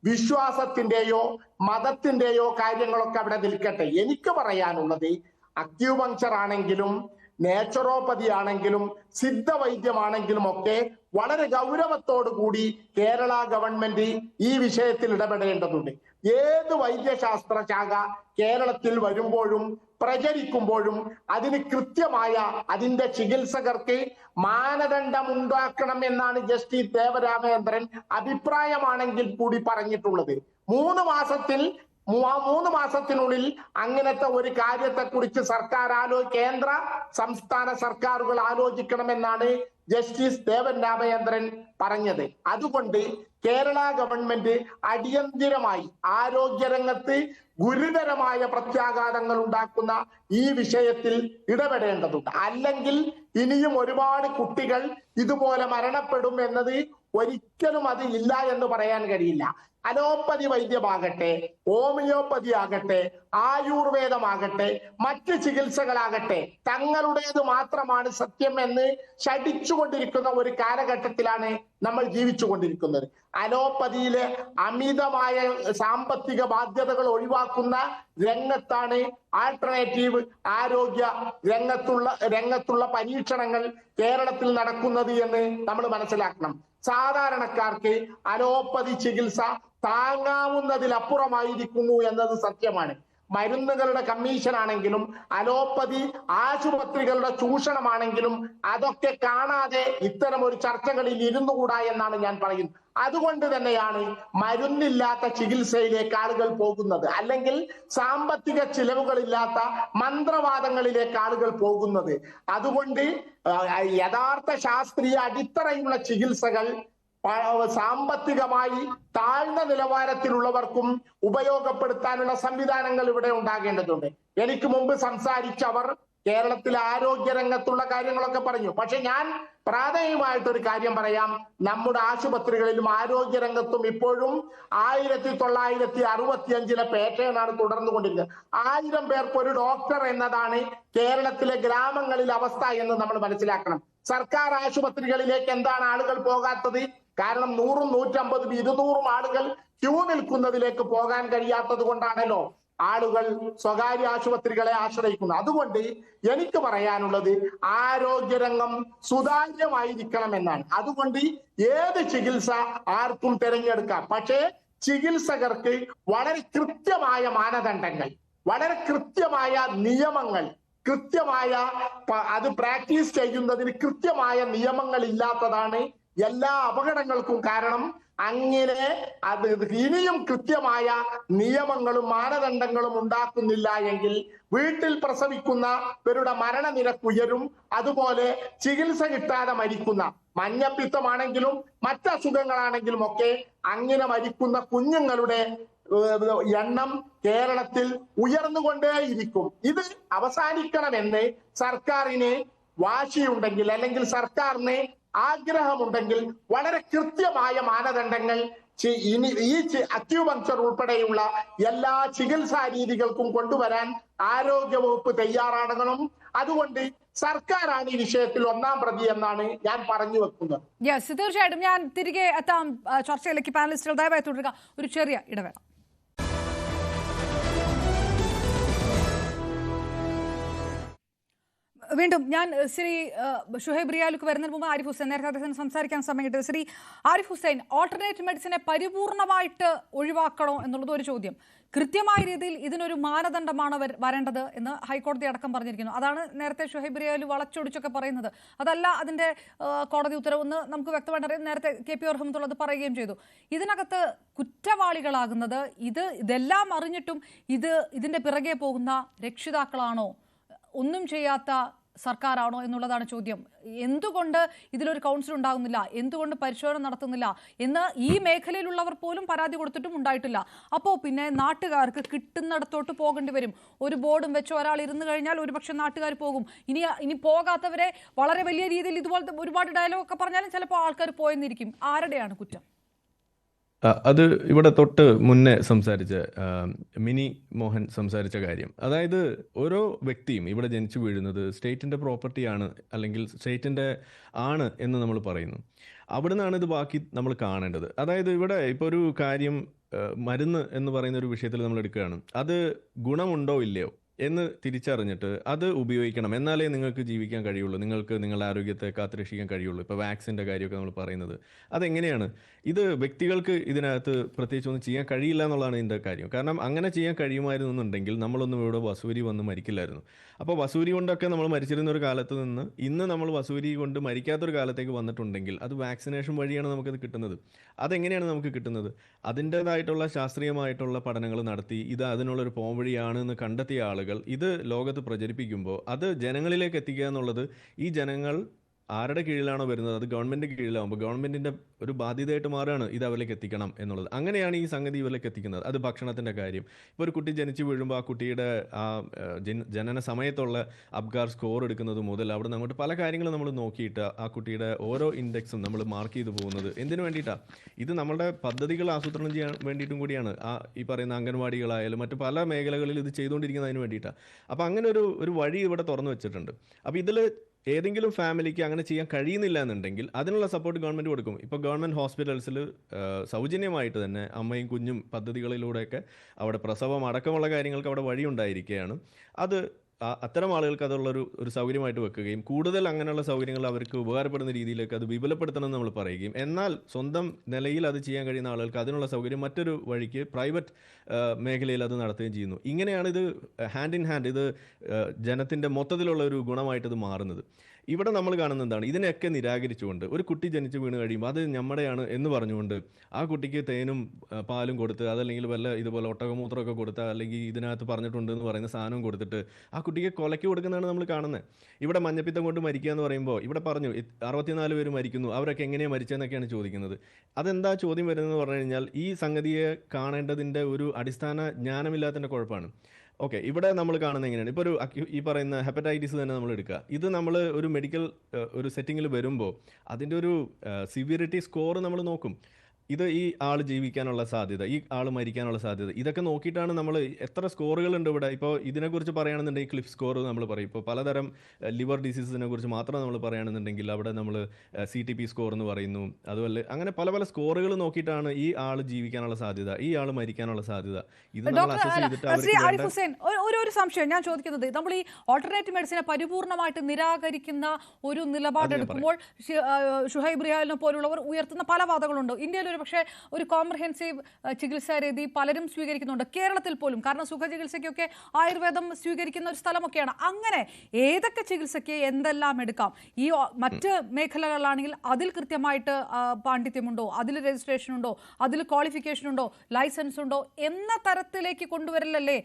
വിശ്വാസത്തിന്റെയോ മതത്തിന്റെയോ കാര്യങ്ങളൊക്കെ അവിടെ നിൽക്കട്ടെ. എനിക്ക് പറയാനുള്ളത് അക്യുപങ്ക്ചർ ആണെങ്കിലും നേച്ചുറോപ്പതി ആണെങ്കിലും സിദ്ധവൈദ്യമാണെങ്കിലും ഒക്കെ വളരെ ഗൗരവത്തോടു കൂടി കേരള ഗവൺമെന്റ് ഈ വിഷയത്തിൽ ഇടപെടേണ്ടതുണ്ട്. ഏത് വൈദ്യശാസ്ത്ര ശാഖ കേരളത്തിൽ വരുമ്പോഴും പ്രചരിക്കുമ്പോഴും അതിന് കൃത്യമായ അതിന്റെ ചികിത്സകർക്ക് മാനദണ്ഡം ഉണ്ടാക്കണം എന്നാണ് ജസ്റ്റിസ് ദേവരാമചന്ദ്രൻ അഭിപ്രായമാണെങ്കിൽ കൂടി പറഞ്ഞിട്ടുള്ളത്. 3 മാസത്തിനുള്ളിൽ അങ്ങനത്തെ ഒരു കാര്യത്തെക്കുറിച്ച് സർക്കാർ കേന്ദ്ര സംസ്ഥാന സർക്കാരുകൾ ആലോചിക്കണമെന്നാണ് ജസ്റ്റിസ് ദേവൻ രാമചന്ദ്രൻ പറഞ്ഞത്. അതുകൊണ്ട് കേരള ഗവൺമെന്റ് അടിയന്തിരമായി ആരോഗ്യരംഗത്ത് ഗുരുതരമായ പ്രത്യാഘാതങ്ങൾ ഉണ്ടാക്കുന്ന ഈ വിഷയത്തിൽ ഇടപെടേണ്ടതുണ്ട്. അല്ലെങ്കിൽ ഇനിയും ഒരുപാട് കുട്ടികൾ ഇതുപോലെ മരണപ്പെടും എന്നത് ഒരിക്കലും അത് ഇല്ല എന്ന് പറയാൻ കഴിയില്ല. അലോപ്പതി വൈദ്യമാകട്ടെ, ഹോമിയോപ്പതി ആകട്ടെ, ആയുർവേദമാകട്ടെ, മറ്റ് ചികിത്സകളാകട്ടെ തങ്ങളുടേത് മാത്രമാണ് സത്യം എന്ന് ശഠിച്ചുകൊണ്ടിരിക്കുന്ന ഒരു കാലഘട്ടത്തിലാണ് നമ്മൾ ജീവിച്ചുകൊണ്ടിരിക്കുന്നത്. അലോപ്പതിയിലെ അമിതമായ സാമ്പത്തിക ബാധ്യതകൾ ഒഴിവാക്കുന്ന രംഗത്താണ് ആൾട്ടർനേറ്റീവ് ആരോഗ്യ രംഗത്തുള്ള പരീക്ഷണങ്ങൾ കേരളത്തിൽ നടക്കുന്നത് എന്ന് നമ്മൾ മനസ്സിലാക്കണം. സാധാരണക്കാർക്ക് അലോപ്പതി ചികിത്സ താങ്ങാവുന്നതിലപ്പുറമായിരിക്കുന്നു എന്നത് സത്യമാണ്. മരുന്നുകളുടെ കമ്മീഷൻ ആണെങ്കിലും അലോപ്പതി ആശുപത്രികളുടെ ചൂഷണമാണെങ്കിലും അതൊക്കെ കാണാതെ ഇത്തരം ഒരു ചർച്ചകളിൽ ഇരുന്നുകൂടാ എന്നാണ് ഞാൻ പറയുന്നത്. അതുകൊണ്ട് തന്നെയാണ് മരുന്നില്ലാത്ത ചികിത്സയിലേക്ക് ആളുകൾ പോകുന്നത്, അല്ലെങ്കിൽ സാമ്പത്തിക ചിലവുകളില്ലാത്ത മന്ത്രവാദങ്ങളിലേക്ക് ആളുകൾ പോകുന്നത്. അതുകൊണ്ട് യഥാർത്ഥ ശാസ്ത്രീയ അടിത്തറയുള്ള ചികിത്സകൾ സാമ്പത്തികമായി താഴ്ന്ന നിലവാരത്തിലുള്ളവർക്കും ഉപയോഗപ്പെടുത്താനുള്ള സംവിധാനങ്ങൾ ഇവിടെ ഉണ്ടാകേണ്ടതുണ്ട്. എനിക്ക് മുമ്പ് സംസാരിച്ചവർ കേരളത്തിലെ ആരോഗ്യരംഗത്തുള്ള കാര്യങ്ങളൊക്കെ പറഞ്ഞു. പക്ഷെ ഞാൻ പ്രാഥമികമായിട്ടൊരു കാര്യം പറയാം. നമ്മുടെ ആശുപത്രികളിലും ആരോഗ്യരംഗത്തും ഇപ്പോഴും 1965 പാറ്റേൺ ആണ് തുടർന്നുകൊണ്ടിരിക്കുന്നത്. 1000 പേർക്ക് ഒരു ഡോക്ടർ എന്നതാണ് കേരളത്തിലെ ഗ്രാമങ്ങളിൽ അവസ്ഥ എന്ന് നമ്മൾ മനസ്സിലാക്കണം. സർക്കാർ ആശുപത്രികളിലേക്ക് എന്താണ് ആളുകൾ പോകാത്തത്? കാരണം 100, 150, 200 ആളുകൾ ക്യൂ നിൽക്കുന്നതിലേക്ക് പോകാൻ കഴിയാത്തത് കൊണ്ടാണല്ലോ ആളുകൾ സ്വകാര്യ ആശുപത്രികളെ ആശ്രയിക്കുന്നത്. അതുകൊണ്ട് എനിക്ക് പറയാനുള്ളത് ആരോഗ്യരംഗം സുതാര്യമായിരിക്കണം എന്നാണ്. അതുകൊണ്ട് ഏത് ചികിത്സ ആർക്കും തിരഞ്ഞെടുക്കാം. പക്ഷേ ചികിത്സകർക്ക് വളരെ കൃത്യമായ മാനദണ്ഡങ്ങൾ, വളരെ കൃത്യമായ നിയമങ്ങൾ, കൃത്യമായ അത് പ്രാക്ടീസ് ചെയ്യുന്നതിന് കൃത്യമായ നിയമങ്ങൾ ഇല്ലാത്തതാണ് എല്ലാ അപകടങ്ങൾക്കും കാരണം. അങ്ങനെ അത് ഇനിയും കൃത്യമായ നിയമങ്ങളും മാനദണ്ഡങ്ങളും ഉണ്ടാക്കുന്നില്ല എങ്കിൽ വീട്ടിൽ പ്രസവിക്കുന്നവരുടെ മരണനിരക്ക് ഉയരും. അതുപോലെ ചികിത്സ കിട്ടാതെ മരിക്കുന്ന, മഞ്ഞപ്പിത്തമാണെങ്കിലും മറ്റസുഖങ്ങളാണെങ്കിലും ഒക്കെ അങ്ങനെ മരിക്കുന്ന കുഞ്ഞുങ്ങളുടെ എണ്ണം കേരളത്തിൽ ഉയർന്നുകൊണ്ടേയിരിക്കും. ഇത് അവസാനിക്കണമെന്ന് സർക്കാരിന് വാശിയുണ്ടെങ്കിൽ, അല്ലെങ്കിൽ സർക്കാരിന് ആഗ്രഹമുണ്ടെങ്കിൽ വളരെ കൃത്യമായ മാനദണ്ഡങ്ങൾ ഈ അക്യൂപങ്ചർ ഉൾപ്പെടെയുള്ള എല്ലാ ചികിത്സാ രീതികൾക്കും കൊണ്ടുവരാൻ ആരോഗ്യവകുപ്പ് തയ്യാറാകണം. അതുകൊണ്ട് സർക്കാരാണ് ഈ വിഷയത്തിൽ ഒന്നാം പ്രതി എന്നാണ് ഞാൻ പറഞ്ഞു വെക്കുന്നത്. യെസ്, തീർച്ചയായിട്ടും ഞാൻ തിരികെ എത്താം ചർച്ചയിലേക്ക്. പാനലിസ്റ്റുകൾ ദയവായി തുടരുക. ഒരു ചെറിയ ഇടവേള. വീണ്ടും ഞാൻ ശ്രീ ഷുഹൈബ് റിയാലുക്ക് വരുന്നതിന് മുമ്പ് ആരിഫ് ഹുസൈൻ, നേരത്തെ അദ്ദേഹത്തിന് സംസാരിക്കാൻ സമയം കിട്ടും. ശ്രീ ആരിഫ് ഹുസൈൻ, ഓൾട്ടർനേറ്റ് മെഡിസിനെ പരിപൂർണമായിട്ട് ഒഴിവാക്കണോ എന്നുള്ളത് ഒരു ചോദ്യം. കൃത്യമായ രീതിയിൽ ഇതിനൊരു മാനദണ്ഡമാണ് വരേണ്ടത് എന്ന് ഹൈക്കോടതി അടക്കം പറഞ്ഞിരിക്കുന്നു. അതാണ് നേരത്തെ ഷുഹൈബ് റിയാലു വളച്ചൊടിച്ചൊക്കെ പറയുന്നത്. അതല്ല അതിന്റെ കോടതി ഉത്തരവെന്ന് നമുക്ക് വ്യക്തമായിട്ട് അറിയാം. നേരത്തെ KP റഹ്മത്തുള്ളത് പറയുകയും ചെയ്തു. ഇതിനകത്ത് കുറ്റവാളികളാകുന്നത് ഇതെല്ലാം അറിഞ്ഞിട്ടും ഇതിന്റെ പിറകെ പോകുന്ന രക്ഷിതാക്കളാണോ, ഒന്നും ചെയ്യാത്ത സർക്കാരാണോ എന്നുള്ളതാണ് ചോദ്യം. എന്തുകൊണ്ട് ഇതിലൊരു കൗൺസിൽ ഉണ്ടാകുന്നില്ല, എന്തുകൊണ്ട് പരിശോധന നടത്തുന്നില്ല എന്ന് ഈ മേഖലയിലുള്ളവർ പോലും പരാതി കൊടുത്തിട്ടും ഉണ്ടായിട്ടില്ല. അപ്പോൾ പിന്നെ നാട്ടുകാർക്ക് കിട്ടുന്നിടത്തോട്ട് പോകേണ്ടി വരും. ഒരു ബോർഡും വെച്ച് ഒരാൾ ഇരുന്ന് കഴിഞ്ഞാൽ ഒരുപക്ഷെ നാട്ടുകാർ പോകും. ഇനി പോകാത്തവരെ വളരെ വലിയ രീതിയിൽ ഇതുപോലത്തെ ഒരുപാട് ഡയലോഗൊക്കെ പറഞ്ഞാലും ചിലപ്പോൾ ആൾക്കാർ പോയെന്നിരിക്കും. ആരുടെയാണ് കുറ്റം? അത് ഇവിടെ തൊട്ട് മുന്നേ സംസാരിച്ച മിനി മോഹൻ സംസാരിച്ച കാര്യം, അതായത് ഓരോ വ്യക്തിയും ഇവിടെ ജനിച്ചു വീഴുന്നത് സ്റ്റേറ്റിൻ്റെ പ്രോപ്പർട്ടിയാണ്, അല്ലെങ്കിൽ സ്റ്റേറ്റിൻ്റെ ആണ് എന്ന് നമ്മൾ പറയുന്നു. അവിടെ നിന്നാണ് ഇത് ബാക്കി നമ്മൾ കാണേണ്ടത്. അതായത് ഇവിടെ ഇപ്പോൾ ഒരു കാര്യം, മരുന്ന് എന്ന് പറയുന്ന ഒരു വിഷയത്തിൽ നമ്മൾ എടുക്കുകയാണ്. അത് ഗുണമുണ്ടോ ഇല്ലയോ എന്ന് തിരിച്ചറിഞ്ഞിട്ട് അത് ഉപയോഗിക്കണം, എന്നാലേ നിങ്ങൾക്ക് ജീവിക്കാൻ കഴിയുള്ളൂ, നിങ്ങൾക്ക് നിങ്ങളുടെ ആരോഗ്യത്തെ കാത്തുരക്ഷിക്കാൻ കഴിയുള്ളൂ. ഇപ്പോൾ വാക്സിൻ്റെ കാര്യമൊക്കെ നമ്മൾ പറയുന്നത് അതെങ്ങനെയാണ്? ഇത് വ്യക്തികൾക്ക് ഇതിനകത്ത് പ്രത്യേകിച്ച് ഒന്നും ചെയ്യാൻ കഴിയില്ല എന്നുള്ളതാണ് ഇതിൻ്റെ കാര്യം. കാരണം അങ്ങനെ ചെയ്യാൻ കഴിയുമായിരുന്നുണ്ടെങ്കിൽ നമ്മളൊന്നും ഇവിടെ വസൂരി വന്ന് മരിക്കില്ലായിരുന്നു. അപ്പോൾ വസൂരി കൊണ്ടൊക്കെ നമ്മൾ മരിച്ചിരുന്ന ഒരു കാലത്ത് നിന്ന് ഇന്ന് നമ്മൾ വസൂരി കൊണ്ട് മരിക്കാത്തൊരു കാലത്തേക്ക് വന്നിട്ടുണ്ടെങ്കിൽ അത് വാക്സിനേഷൻ വഴിയാണ് നമുക്കത് കിട്ടുന്നത്. അതെങ്ങനെയാണ് നമുക്ക് കിട്ടുന്നത്? അതിൻ്റേതായിട്ടുള്ള ശാസ്ത്രീയമായിട്ടുള്ള പഠനങ്ങൾ നടത്തി ഇത് അതിനുള്ളൊരു പോംവഴിയാണ് എന്ന് കണ്ടെത്തിയ ആളുകൾ ഇത് ലോകത്ത് പ്രചരിപ്പിക്കുമ്പോൾ അത് ജനങ്ങളിലേക്ക് എത്തിക്കുക എന്നുള്ളത്, ഈ ജനങ്ങൾ ആരുടെ കീഴിലാണോ വരുന്നത് അത് ഗവൺമെൻറ് കീഴിലാവുമ്പോൾ ഗവൺമെൻറ്റിൻ്റെ ഒരു ബാധ്യതയായിട്ട് മാറുകയാണ് ഇത് അവരിലേക്ക് എത്തിക്കണം എന്നുള്ളത്. അങ്ങനെയാണ് ഈ സംഗതി ഇവരിലേക്ക് എത്തിക്കുന്നത്. അത് ഭക്ഷണത്തിൻ്റെ കാര്യം, ഇപ്പോൾ ഒരു കുട്ടി ജനിച്ചു വീഴുമ്പോൾ ആ കുട്ടിയുടെ ആ ജനന സമയത്തുള്ള അബ്ഗാർ സ്കോർ എടുക്കുന്നത് മുതൽ അവിടെ നിന്ന് അങ്ങോട്ട് പല കാര്യങ്ങളും നമ്മൾ നോക്കിയിട്ട് ആ കുട്ടിയുടെ ഓരോ ഇൻഡെക്സും നമ്മൾ മാർക്ക് ചെയ്ത് പോകുന്നത് എന്തിനു വേണ്ടിയിട്ടാണ്? ഇത് നമ്മളുടെ പദ്ധതികൾ ആസൂത്രണം ചെയ്യാൻ വേണ്ടിയിട്ടും കൂടിയാണ്. ഈ പറയുന്ന അംഗൻവാടികളായാലും മറ്റു പല മേഖലകളിൽ ഇത് ചെയ്തുകൊണ്ടിരിക്കുന്നതിന് വേണ്ടിയിട്ടാണ്. അപ്പോൾ അങ്ങനെ ഒരു വഴി ഇവിടെ തുറന്നു വെച്ചിട്ടുണ്ട്. അപ്പോൾ ഇതിൽ ഏതെങ്കിലും ഫാമിലിക്ക് അങ്ങനെ ചെയ്യാൻ കഴിയുന്നില്ല എന്നുണ്ടെങ്കിൽ അതിനുള്ള സപ്പോർട്ട് ഗവൺമെൻറ് കൊടുക്കും. ഇപ്പോൾ ഗവൺമെൻറ് ഹോസ്പിറ്റൽസിൽ സൗജന്യമായിട്ട് തന്നെ അമ്മയും കുഞ്ഞും പദ്ധതികളിലൂടെയൊക്കെ അവിടെ പ്രസവം അടക്കമുള്ള കാര്യങ്ങൾക്ക് അവിടെ വഴിയുണ്ടായിരിക്കുകയാണ്. അത് അത്തരം ആളുകൾക്ക് അതുള്ളൊരു സൗകര്യമായിട്ട് വെക്കുകയും കൂടുതൽ അങ്ങനെയുള്ള സൗകര്യങ്ങൾ അവർക്ക് ഉപകാരപ്പെടുന്ന രീതിയിലേക്ക് അത് വിപുലപ്പെടുത്തണമെന്ന് നമ്മൾ പറയുകയും, എന്നാൽ സ്വന്തം നിലയിൽ അത് ചെയ്യാൻ കഴിയുന്ന ആളുകൾക്ക് അതിനുള്ള സൗകര്യം മറ്റൊരു വഴിക്ക് പ്രൈവറ്റ് മേഖലയിൽ അത് നടത്തുകയും ചെയ്യുന്നു. ഇങ്ങനെയാണ് ഇത് ഹാൻഡ് ഇൻ ഹാൻഡ് ഇത് ജനത്തിൻ്റെ മൊത്തത്തിലുള്ള ഒരു ഗുണമായിട്ട് ഇത് മാറുന്നത്. ഇവിടെ നമ്മൾ കാണുന്ന എന്താണ്? ഇതിനെയൊക്കെ നിരാകരിച്ചുകൊണ്ട് ഒരു കുട്ടി ജനിച്ച് വീണ് കഴിയുമ്പോൾ അത് നമ്മുടെയാണ് എന്ന് പറഞ്ഞുകൊണ്ട് ആ കുട്ടിക്ക് തേനും പാലും കൊടുത്ത്, അതല്ലെങ്കിൽ വല്ല ഇതുപോലെ ഒട്ടകമൂത്രമൊക്കെ കൊടുത്ത്, അല്ലെങ്കിൽ ഇതിനകത്ത് പറഞ്ഞിട്ടുണ്ട് എന്ന് പറയുന്ന സാധനവും കൊടുത്തിട്ട് ആ കുട്ടിക്ക് കൊലയ്ക്ക് കൊടുക്കുന്നതാണ് നമ്മൾ കാണുന്നത്. ഇവിടെ മഞ്ഞപ്പിത്തം കൊണ്ട് മരിക്കുക എന്ന് പറയുമ്പോൾ ഇവിടെ പറഞ്ഞു 64 പേര് മരിക്കുന്നു, അവരൊക്കെ എങ്ങനെയാണ് മരിച്ചതെന്നൊക്കെയാണ് ചോദിക്കുന്നത്. അതെന്താ ചോദ്യം വരുന്നതെന്ന് പറഞ്ഞു കഴിഞ്ഞാൽ ഈ സംഗതിയെ കാണേണ്ടതിൻ്റെ ഒരു അടിസ്ഥാന ജ്ഞാനമില്ലാത്തതിൻ്റെ കുഴപ്പമാണ്. ഓക്കെ, ഇവിടെ നമ്മൾ കാണുന്നത് എങ്ങനെയാണ്? ഇപ്പോൾ ഈ പറയുന്ന ഹെപ്പറ്റൈറ്റിസ് തന്നെ നമ്മൾ എടുക്കുക. ഇത് നമ്മൾ ഒരു മെഡിക്കൽ ഒരു സെറ്റിങ്ങിൽ വരുമ്പോൾ അതിൻ്റെ ഒരു സിവിയറിറ്റി സ്കോർ നമ്മൾ നോക്കും. ഇത് ഈ ആൾ ജീവിക്കാനുള്ള സാധ്യത, ഈ ആൾ മരിക്കാനുള്ള സാധ്യത, ഇതൊക്കെ നോക്കിയിട്ടാണ് നമ്മൾ എത്ര സ്കോറുകളുണ്ട് ഇവിടെ. ഇപ്പോൾ ഇതിനെക്കുറിച്ച് പറയുകയാണെന്നുണ്ടെങ്കിൽ ക്ലിഫ് സ്കോർ നമ്മൾ പറയും. ഇപ്പോൾ പലതരം ലിവർ ഡിസീസസിനെ കുറിച്ച് മാത്രം നമ്മൾ പറയുകയാണെന്നുണ്ടെങ്കിൽ അവിടെ നമ്മൾ CTP സ്കോർ എന്ന് പറയുന്നു. അതുപോലെ അങ്ങനെ പല പല സ്കോറുകൾ നോക്കിയിട്ടാണ് ഈ ആൾ ജീവിക്കാനുള്ള സാധ്യത, ഈ ആൾ മരിക്കാനുള്ള സാധ്യത. ഇത് നമ്മൾ അസസ് ചെയ്തിട്ട് ഒരു സംശയം ഞാൻ ചോദിക്കുന്നത്, നമ്മൾ ഈ ഓൾട്ടർനേറ്റീവ് മെഡിസിനെ പരിപൂർണമായിട്ട് നിരാകരിക്കുന്ന ഒരു നിലപാടെടുക്കുമ്പോൾ ഷുഹൈബ് റിയാലിനെ പോലുള്ളവർ ഉയർത്തുന്ന പല വാദങ്ങളുണ്ട്. ഇന്ത്യയിൽ പക്ഷേ ഒരു കോംപ്രഹെൻസീവ് ചികിത്സാ രീതി പലരും സ്വീകരിക്കുന്നുണ്ട്, കേരളത്തിൽ പോലും. കാരണം സുഖചികിത്സയ്ക്കൊക്കെ ആയുർവേദം സ്വീകരിക്കുന്ന ഒരു സ്ഥലമൊക്കെയാണ്. അങ്ങനെ ഏതൊക്കെ ചികിത്സയ്ക്ക് എന്തെല്ലാം എടുക്കാം? ഈ മറ്റ് മേഖലകളിലാണെങ്കിൽ അതിൽ കൃത്യമായിട്ട് പാണ്ഡിത്യമുണ്ടോ, അതിൽ രജിസ്ട്രേഷൻ ഉണ്ടോ, അതിൽ ക്വാളിഫിക്കേഷൻ ഉണ്ടോ, ലൈസൻസ് ഉണ്ടോ എന്ന തരത്തിലേക്ക് കൊണ്ടുവരലല്ലേ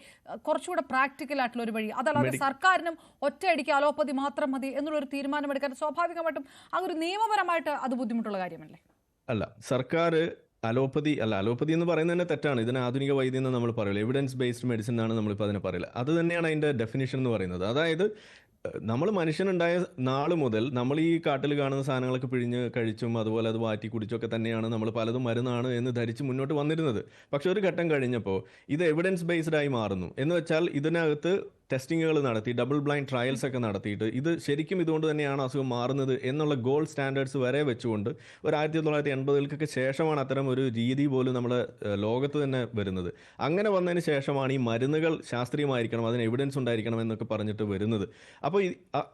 കുറച്ചുകൂടെ പ്രാക്ടിക്കൽ ആയിട്ടുള്ള ഒരു വഴി. അതല്ലാതെ സർക്കാരിനും ഒറ്റയടിക്ക് അലോപ്പതി മാത്രം മതി എന്നുള്ളൊരു തീരുമാനമെടുക്കാൻ സ്വാഭാവികമായിട്ടും ആ ഒരു നിയമപരമായിട്ട് അത് ബുദ്ധിമുട്ടുള്ള കാര്യമല്ലേ? അല്ല, സർക്കാർ അലോപ്പതി എന്ന് പറയുന്നത് തന്നെ തെറ്റാണ്. ഇതിന് ആധുനിക വൈദ്യം എന്ന് നമ്മൾ പറയില്ല, എവിഡൻസ് ബേസ്ഡ് മെഡിസിൻ എന്നാണ് നമ്മളിപ്പോൾ അതിനെ പറയില്ല. അത് തന്നെയാണ് അതിൻ്റെ ഡെഫിനിഷൻ എന്ന് പറയുന്നത്. അതായത് നമ്മൾ മനുഷ്യനുണ്ടായ നാൾ മുതൽ നമ്മൾ ഈ കാട്ടിൽ കാണുന്ന സാധനങ്ങളൊക്കെ പിഴിഞ്ഞ് കഴിച്ചും അതുപോലെ അത് വാറ്റി കുടിച്ചൊക്കെ തന്നെയാണ് നമ്മൾ പലതും മരുന്നാണ് എന്ന് ധരിച്ച് മുന്നോട്ട് വന്നിരുന്നത്. പക്ഷെ ഒരു ഘട്ടം കഴിഞ്ഞപ്പോൾ ഇത് എവിഡൻസ് ബേസ്ഡ് ആയി മാറുന്നു. എന്ന് വെച്ചാൽ ഇതിനകത്ത് ടെസ്റ്റിങ്ങുകൾ നടത്തി, ഡബിൾ ബ്ലൈൻഡ് ട്രയൽസ് ഒക്കെ നടത്തിയിട്ട് ഇത് ശരിക്കും ഇതുകൊണ്ട് തന്നെയാണ് അസുഖം മാറുന്നത് എന്നുള്ള ഗോൾഡ് സ്റ്റാൻഡേർഡ്സ് വരെ വെച്ചുകൊണ്ട് ഒരു 1980-കൾക്ക് ശേഷമാണ് അത്തരം ഒരു രീതി പോലും നമ്മുടെ ലോകത്ത് തന്നെ വരുന്നത്. അങ്ങനെ വന്നതിന് ശേഷമാണ് ഈ മരുന്നുകൾ ശാസ്ത്രീയമായിരിക്കണം, അതിന് എവിഡൻസ് ഉണ്ടായിരിക്കണം എന്നൊക്കെ പറഞ്ഞിട്ട് വരുന്നത്. അപ്പോൾ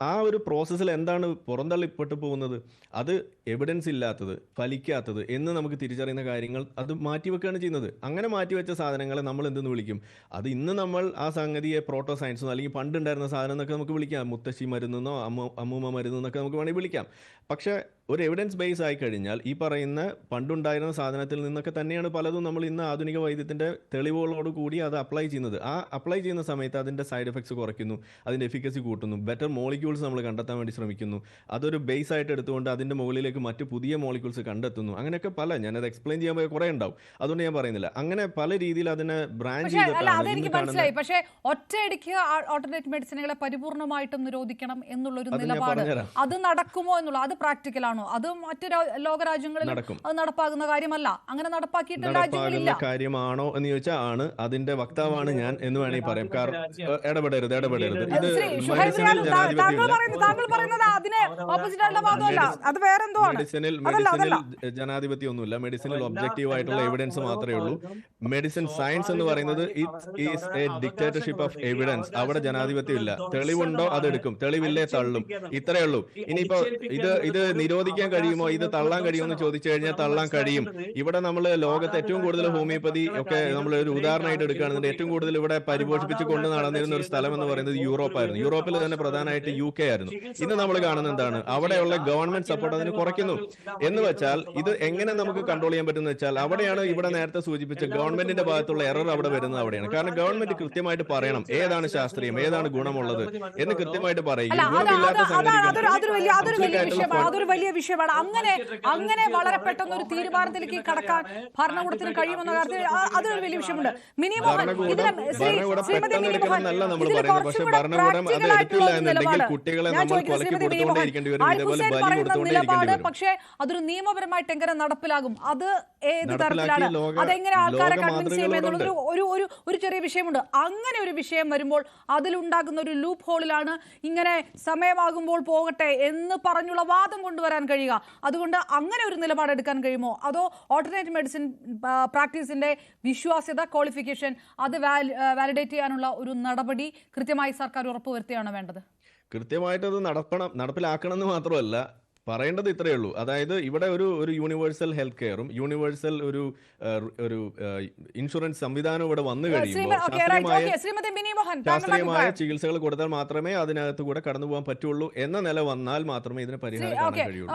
ആ ഒരു പ്രോസസ്സിൽ എന്താണ് പുറന്തള്ളിപ്പെട്ടു പോകുന്നത്? അത് എവിഡൻസ് ഇല്ലാത്തത്, ഫലിക്കാത്തത് എന്ന് നമുക്ക് തിരിച്ചറിയുന്ന കാര്യങ്ങൾ അത് മാറ്റിവെക്കുകയാണ് ചെയ്യുന്നത്. അങ്ങനെ മാറ്റിവെച്ച സാധനങ്ങളെ നമ്മൾ എന്തെന്ന് വിളിക്കും? അത് ഇന്ന് നമ്മൾ ആ സംഗതിയെ പ്രോട്ടോ സയൻസ് അല്ലെങ്കിൽ പണ്ടുണ്ടായിരുന്ന സാധനം എന്നൊക്കെ നമുക്ക് വിളിക്കാം, മുത്തശ്ശി മരുന്നെന്നോ അമ്മൂമ്മ മരുന്നെന്നൊക്കെ നമുക്ക് വേണമെങ്കിൽ വിളിക്കാം. പക്ഷേ ഒരു എവിഡൻസ് ബേസ് ആയി കഴിഞ്ഞാൽ ഈ പറയുന്ന പണ്ടുണ്ടായിരുന്ന സാധനത്തിൽ നിന്നൊക്കെ തന്നെയാണ് പലതും നമ്മൾ ഇന്ന് ആധുനിക വൈദ്യത്തിൻ്റെ തെളിവുകളോട് കൂടി അത് അപ്ലൈ ചെയ്യുന്നത്. ആ അപ്ലൈ ചെയ്യുന്ന സമയത്ത് അതിൻ്റെ സൈഡ് എഫക്ട്സ് കുറയ്ക്കുന്നു, അതിൻ്റെ എഫിക്കസി കൂട്ടുന്നു, ബെറ്റർ മോളിക്യൂൾസ് നമ്മൾ കണ്ടെത്താൻ വേണ്ടി ശ്രമിക്കുന്നു, അതൊരു ബേസ് ആയിട്ട് എടുത്തുകൊണ്ട് അതിൻ്റെ മുകളിലേക്ക് മറ്റ് പുതിയ മോളിക്യൂൾസ് കണ്ടെത്തുന്നു. അങ്ങനെയൊക്കെ ഞാനത് എക്സ്പ്ലെയിൻ ചെയ്യാൻ പോയ കുറേ ഉണ്ടാവും, അതുകൊണ്ട് ഞാൻ പറയുന്നില്ല. അങ്ങനെ പല രീതിയിൽ അതിനെ ബ്രാഞ്ച് മനസ്സിലായി. പക്ഷേ ഒറ്റയടിക്ക് ഓൾട്ടർനേറ്റീവ് മെഡിസിനുകളെ പരിപൂർണമായിട്ടും നിരോധിക്കണം എന്നുള്ളൊരു നിലപാട് അത് നടക്കുമോ എന്നുള്ളത്, അത് പ്രാക്ടിക്കൽ ആണോ? അത് മറ്റു ലോകരാജ്യങ്ങളിൽ അത് നടപ്പാകുന്ന കാര്യമല്ല, അങ്ങനെ നടപ്പാക്കിയിട്ടുള്ള രാജ്യങ്ങളില്ല. കാര്യമാണോ എന്ന് ചോദിച്ചാൽ ആണ്. അതിന്റെ വക്താവാണ് ഞാൻ എന്ന് വേണമെങ്കിൽ പറയാം. കാരണം ഇടപെടരുത്. ഇത് മെഡിസിനിൽ ജനാധിപത്യം ഒന്നുമില്ല. മെഡിസിനിൽ ഒബ്ജക്റ്റീവ് ആയിട്ടുള്ള എവിഡൻസ് മാത്രമേ ഉള്ളൂ. മെഡിസിൻ സയൻസ് എന്ന് പറയുന്നത് it is A dictatorship of evidence. അവിടെ ജനാധിപത്യം ഇല്ല. തെളിവുണ്ടോ അതെടുക്കും, തെളിവില്ലേ തള്ളും, ഇത്രയേ ഉള്ളൂ. ഇനിയിപ്പോ ഇത് നിരോധിക്കാൻ കഴിയുമോ, ഇത് തള്ളാൻ കഴിയുമോ എന്ന് ചോദിച്ചു കഴിഞ്ഞാൽ തള്ളാൻ കഴിയും. ഇവിടെ നമ്മൾ ലോകത്ത് ഏറ്റവും കൂടുതൽ ഹോമിയോപ്പതി ഒക്കെ നമ്മൾ ഒരു ഉദാഹരണമായിട്ട് എടുക്കുകയാണെന്നുണ്ടെങ്കിൽ ഏറ്റവും കൂടുതൽ ഇവിടെ പരിപോഷിപ്പിച്ച് കൊണ്ട് നടന്നിരുന്ന ഒരു സ്ഥലം എന്ന് പറയുന്നത് യൂറോപ്പായിരുന്നു. യൂറോപ്പിൽ തന്നെ പ്രധാനമായിട്ട് UK ആയിരുന്നു. ഇന്ന് നമ്മൾ കാണുന്നത് എന്താണ്? അവിടെയുള്ള ഗവൺമെന്റ് സപ്പോർട്ട് അതിന് കുറയ്ക്കുന്നു. എന്ന് വെച്ചാൽ ഇത് എങ്ങനെ നമുക്ക് കൺട്രോൾ ചെയ്യാൻ പറ്റുന്ന വെച്ചാൽ അവിടെയാണ് ഇവിടെ നേരത്തെ സൂചിപ്പിച്ച ഗവൺമെന്റിന്റെ ഭാഗത്തുള്ള എറർ അവിടെ വരുന്നത് അവിടെയാണ്. കാരണം ഗവൺമെന്റ് കൃത്യമായിട്ട് പറയണം ഏതാണ് ശാസ്ത്രീയം, ഏതാണ് ഗുണമുള്ളത് എന്ന് കൃത്യമായിട്ട് പറയും. അതൊരു വലിയ വിഷയമാണ്. അങ്ങനെ വളരെ പെട്ടെന്ന് ഒരു തീരുമാനത്തിലേക്ക് കടക്കാൻ ഭരണകൂടത്തിന് കഴിയുമെന്ന കാര്യത്തിൽ അതൊരു വലിയ വിഷയമുണ്ട്. നിലപാട് പക്ഷേ അതൊരു നിയമപരമായിട്ട് എങ്ങനെ നടപ്പിലാകും, അത് ഏത് തരത്തിലാണ്, അതെങ്ങനെ ആൾക്കാരെ കൺവിൻസ് ചെയ്യും എന്നുള്ളത് ഒരു ചെറിയ വിഷയമുണ്ട്. അങ്ങനെ ഒരു വിഷയം വരുമ്പോൾ അതിലുണ്ടാകുന്ന ഒരു ലൂപ്പ് ഹോളിലാണ് ഇങ്ങനെ സമയമാകുമ്പോൾ പോകട്ടെ എന്ന് പറഞ്ഞുള്ള വാദം കൊണ്ടുവരാൻ കഴിയുക. അതുകൊണ്ട് അങ്ങനെ ഒരു നിലപാടെടുക്കാൻ കഴിയുമോ? അതോ ഓൾട്ടർനേറ്റീവ് മെഡിസിൻ പ്രാക്ടീസിന്റെ വിശ്വാസ്യത, ക്വാളിഫിക്കേഷൻ അത് വാലിഡേറ്റ് ചെയ്യാനുള്ള ഒരു നടപടി കൃത്യമായി സർക്കാർ ഉറപ്പുവരുത്തുകയാണ് വേണ്ടത്? കൃത്യമായിട്ട് അത് നടപ്പിലാക്കണം എന്ന് മാത്രമല്ല പറയേണ്ടത് ഇത്രയേ ഉള്ളൂ. അതായത് ഇവിടെ ഒരു യൂണിവേഴ്സൽ ഹെൽത്ത് കെയറും യൂണിവേഴ്സൽ ഒരു ഇൻഷുറൻസ് സംവിധാനവും ഇവിടെ വന്നു കഴിയുമ്പോൾ ശാസ്ത്രീയമായ ചികിത്സകൾ കൊടുത്താൽ മാത്രമേ അതിനകത്ത് കൂടെ കടന്നു പോകാൻ പറ്റുള്ളൂ എന്ന നില വന്നാൽ മാത്രമേ ഇതിന് പരിഹാരം കാണാൻ കഴിയുള്ളൂ.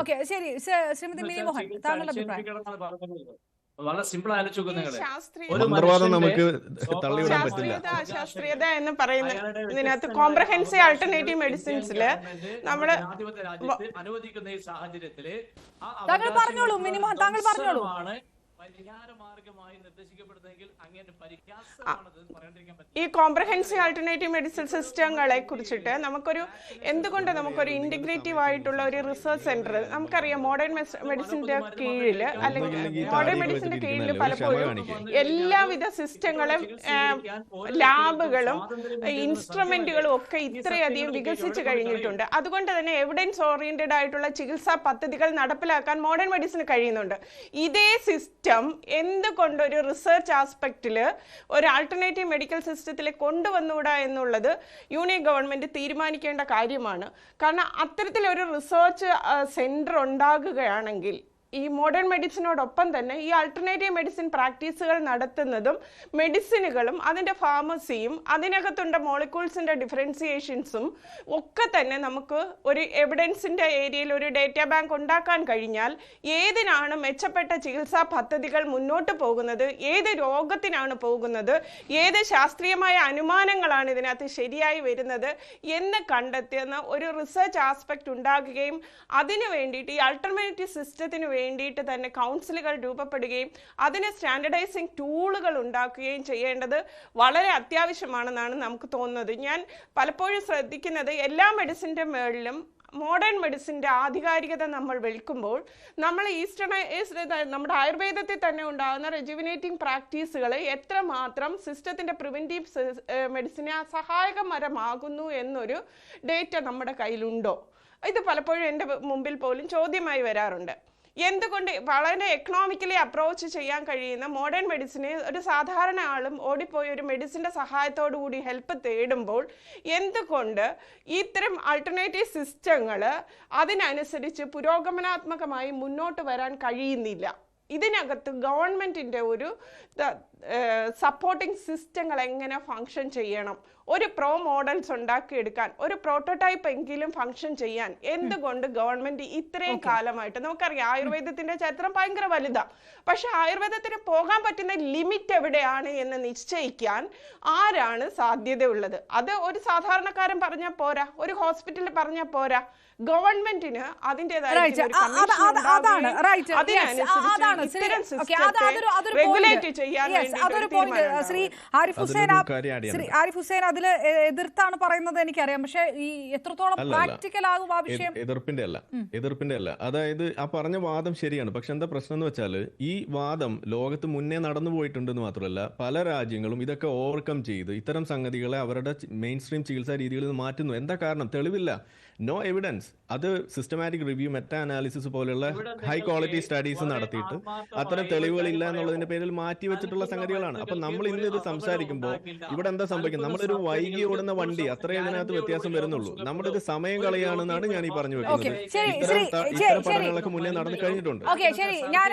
വളരെ സിമ്പിൾ മന്ത്രവാദം നമുക്ക് തള്ളിവിടാൻ പറ്റില്ല. ശാസ്ത്രീയത എന്ന് പറയുന്നത് ഇതിനകത്ത് കോംപ്രഹെൻസീവ് ആൾട്ടർനേറ്റീവ് മെഡിസിൻസില് നമ്മള് അനുവദിക്കുന്ന ഈ സാഹചര്യത്തില് താങ്കൾ പറഞ്ഞോളൂ മിനിമം, താങ്കൾ പറഞ്ഞോളൂ. പരിഹാരമാർഗമായി നിർദ്ദേശിക്കപ്പെടുന്നെങ്കിൽ അങ്ങനെ ഈ കോംപ്രഹെൻസീവ് ആൾട്ടർനേറ്റീവ് മെഡിസിൻ സിസ്റ്റങ്ങളെ കുറിച്ചിട്ട് എന്തുകൊണ്ട് നമുക്കൊരു ഇന്റഗ്രേറ്റീവ് ആയിട്ടുള്ള ഒരു റിസർച്ച് സെന്റർ നമുക്കറിയാം. മോഡേൺ മെഡിസിന്റെ കീഴിൽ അല്ലെങ്കിൽ മോഡേൺ മെഡിസിന്റെ കീഴിൽ പലപ്പോഴും എല്ലാവിധ സിസ്റ്റങ്ങളും ലാബുകളും ഇൻസ്ട്രുമെന്റുകളും ഒക്കെ ഇത്രയധികം വികസിച്ച് കഴിഞ്ഞിട്ടുണ്ട്. അതുകൊണ്ട് തന്നെ എവിഡൻസ് ഓറിയന്റഡ് ആയിട്ടുള്ള ചികിത്സാ പദ്ധതികൾ നടപ്പിലാക്കാൻ മോഡേൺ മെഡിസിന് കഴിയുന്നുണ്ട്. ഇതേ സിസ്റ്റം എന്തുകൊണ്ട് ഒരു റിസർച്ച് ആസ്പെക്റ്റിൽ ഒരു ആൾട്ടർനേറ്റീവ് മെഡിക്കൽ സിസ്റ്റത്തിൽ കൊണ്ടുവന്നുകൂടാ എന്നുള്ളത് യൂണിയൻ ഗവൺമെന്റ് തീരുമാനിക്കേണ്ട കാര്യമാണ്. കാരണം അത്തരത്തിലൊരു റിസർച്ച് സെന്റർ ഉണ്ടാകുകയാണെങ്കിൽ ഈ മോഡേൺ മെഡിസിനോടൊപ്പം തന്നെ ഈ ആൾട്ടർനേറ്റീവ് മെഡിസിൻ പ്രാക്ടീസുകൾ നടത്തുന്നതും മെഡിസിനുകളും അതിൻ്റെ ഫാർമസിയും അതിനകത്തുള്ള മോളിക്യൂൾസിൻ്റെ ഡിഫറൻസിയേഷൻസും ഒക്കെ തന്നെ നമുക്ക് ഒരു എവിഡൻസിൻ്റെ ഏരിയയിൽ ഒരു ഡേറ്റാ ബാങ്ക് ഉണ്ടാക്കാൻ കഴിഞ്ഞാൽ ഏതിനാണ് മെച്ചപ്പെട്ട ചികിത്സാ പദ്ധതികൾ മുന്നോട്ട് പോകുന്നത്, ഏത് രോഗത്തിനാണ് പോകുന്നത്, ഏത് ശാസ്ത്രീയമായ അനുമാനങ്ങളാണ് ഇതിനകത്ത് ശരിയായി വരുന്നത് എന്ന് കണ്ടെത്തുന്ന ഒരു റിസർച്ച് ആസ്പെക്ട് ഉണ്ടാകുകയും അതിനു വേണ്ടിയിട്ട് ഈ ആൾട്ടർനേറ്റീവ് സിസ്റ്റത്തിന് വേണ്ടിയിട്ട് തന്നെ കൗൺസിലുകൾ രൂപപ്പെടുകയും അതിന് സ്റ്റാൻഡർഡൈസിങ് ടൂളുകൾ ഉണ്ടാക്കുകയും ചെയ്യേണ്ടത് വളരെ അത്യാവശ്യമാണെന്നാണ് നമുക്ക് തോന്നുന്നത്. ഞാൻ പലപ്പോഴും ശ്രദ്ധിക്കുന്നത് എല്ലാ മെഡിസിൻ്റെ മേളിലും മോഡേൺ മെഡിസിൻ്റെ ആധികാരികത നമ്മൾ വിൽക്കുമ്പോൾ നമ്മൾ നമ്മുടെ ആയുർവേദത്തിൽ തന്നെ ഉണ്ടാകുന്ന റെജുവിനേറ്റിംഗ് പ്രാക്ടീസുകൾ എത്രമാത്രം സിസ്റ്റത്തിൻ്റെ പ്രിവെൻറ്റീവ് മെഡിസിനെ സഹായകരമാകുന്നു എന്നൊരു ഡേറ്റ നമ്മുടെ കയ്യിലുണ്ടോ? ഇത് പലപ്പോഴും എൻ്റെ മുമ്പിൽ പോലും ചോദ്യമായി വരാറുണ്ട്. എന്തുകൊണ്ട് വളരെ എക്കണോമിക്കലി അപ്രോച്ച് ചെയ്യാൻ കഴിയുന്ന മോഡേൺ മെഡിസിനെ ഒരു സാധാരണ ആളും ഓടിപ്പോയി ഒരു മെഡിസിൻ്റെ സഹായത്തോടു കൂടി ഹെൽപ്പ് തേടുമ്പോൾ എന്തുകൊണ്ട് ഇത്തരം ആൾട്ടർനേറ്റീവ് സിസ്റ്റങ്ങൾ അതിനനുസരിച്ച് പുരോഗമനാത്മകമായി മുന്നോട്ട് വരാൻ കഴിയുന്നില്ല? ഇതിനകത്ത് ഗവൺമെൻറ്റിൻ്റെ ഒരു സപ്പോർട്ടിംഗ് സിസ്റ്റങ്ങൾ എങ്ങനെ ഫങ്ഷൻ ചെയ്യണം, ഒരു മോഡൽസ് ഉണ്ടാക്കിയെടുക്കാൻ, ഒരു പ്രോട്ടോടൈപ്പ് എങ്കിലും ഫങ്ഷൻ ചെയ്യാൻ എന്തുകൊണ്ട് ഗവൺമെന്റ് ഇത്രയും കാലമായിട്ട്? നമുക്കറിയാം ആയുർവേദത്തിന്റെ ചരിത്രം ഭയങ്കര വലുതാണ്, പക്ഷെ ആയുർവേദത്തിന് പോകാൻ പറ്റുന്ന ലിമിറ്റ് എവിടെയാണ് എന്ന് നിശ്ചയിക്കാൻ ആരാണ് സാധ്യതയുള്ളത്? അത് ഒരു സാധാരണക്കാരൻ പറഞ്ഞാൽ പോരാ, ഒരു ഹോസ്പിറ്റലിൽ പറഞ്ഞാൽ പോരാ, ഗവൺമെന്റിന് അതിൻ്റെതായ റെഗുലേറ്റ് ചെയ്യാൻ ശ്രീ ആരിഫ് ഹുസൈൻ അതിൽ എതിർത്താണ് പറയുന്നത് എനിക്കറിയാം, പക്ഷെ ഈ എത്രത്തോളം പ്രാക്ടിക്കൽ ആകും ആ വിഷയം? എതിർപ്പിന്റെ അല്ല. അതായത് ആ പറഞ്ഞ വാദം ശരിയാണ്. പക്ഷെ എന്താ പ്രശ്നം എന്ന് വെച്ചാൽ ഈ വാദം ലോകത്ത് മുന്നേ നടന്നു പോയിട്ടുണ്ടെന്ന് മാത്രമല്ല പല രാജ്യങ്ങളും ഇതൊക്കെ ഓവർകം ചെയ്ത് ഇത്തരം സംഗതികളെ അവരുടെ മെയിൻ സ്ട്രീം ചികിത്സാ രീതികളിൽ നിന്ന് മാറ്റുന്നു. എന്താ കാരണം? തെളിവില്ല, നോ എവിഡൻസ്. അത് സിസ്റ്റമാറ്റിക് റിവ്യൂ, മെറ്റാ അനാലിസിസ് പോലെയുള്ള ഹൈ ക്വാളിറ്റി സ്റ്റഡീസ് നടത്തിയിട്ട് അത്തരം തെളിവുകളില്ല എന്നുള്ളതിന്റെ പേരിൽ മാറ്റി വെച്ചിട്ടുള്ള സംഗതികളാണ്. അപ്പൊ നമ്മൾ ഇന്ന് ഇത് സംസാരിക്കുമ്പോൾ ഇവിടെ എന്താ സംഭവിക്കുന്നത്? നമ്മളൊരു വൈകി ഓടുന്ന വണ്ടി അത്രയും ഇതിനകത്ത് വ്യത്യാസം വരുന്നുള്ളൂ. നമ്മുടെ ഇത് സമയം കളയാണെന്നാണ് ഞാൻ ഈ പറഞ്ഞു വെക്കുന്നത്. ഇത്തരം പഠനങ്ങളൊക്കെ മുന്നേ നടന്നു കഴിഞ്ഞിട്ടുണ്ട്. ശരി, ഞാൻ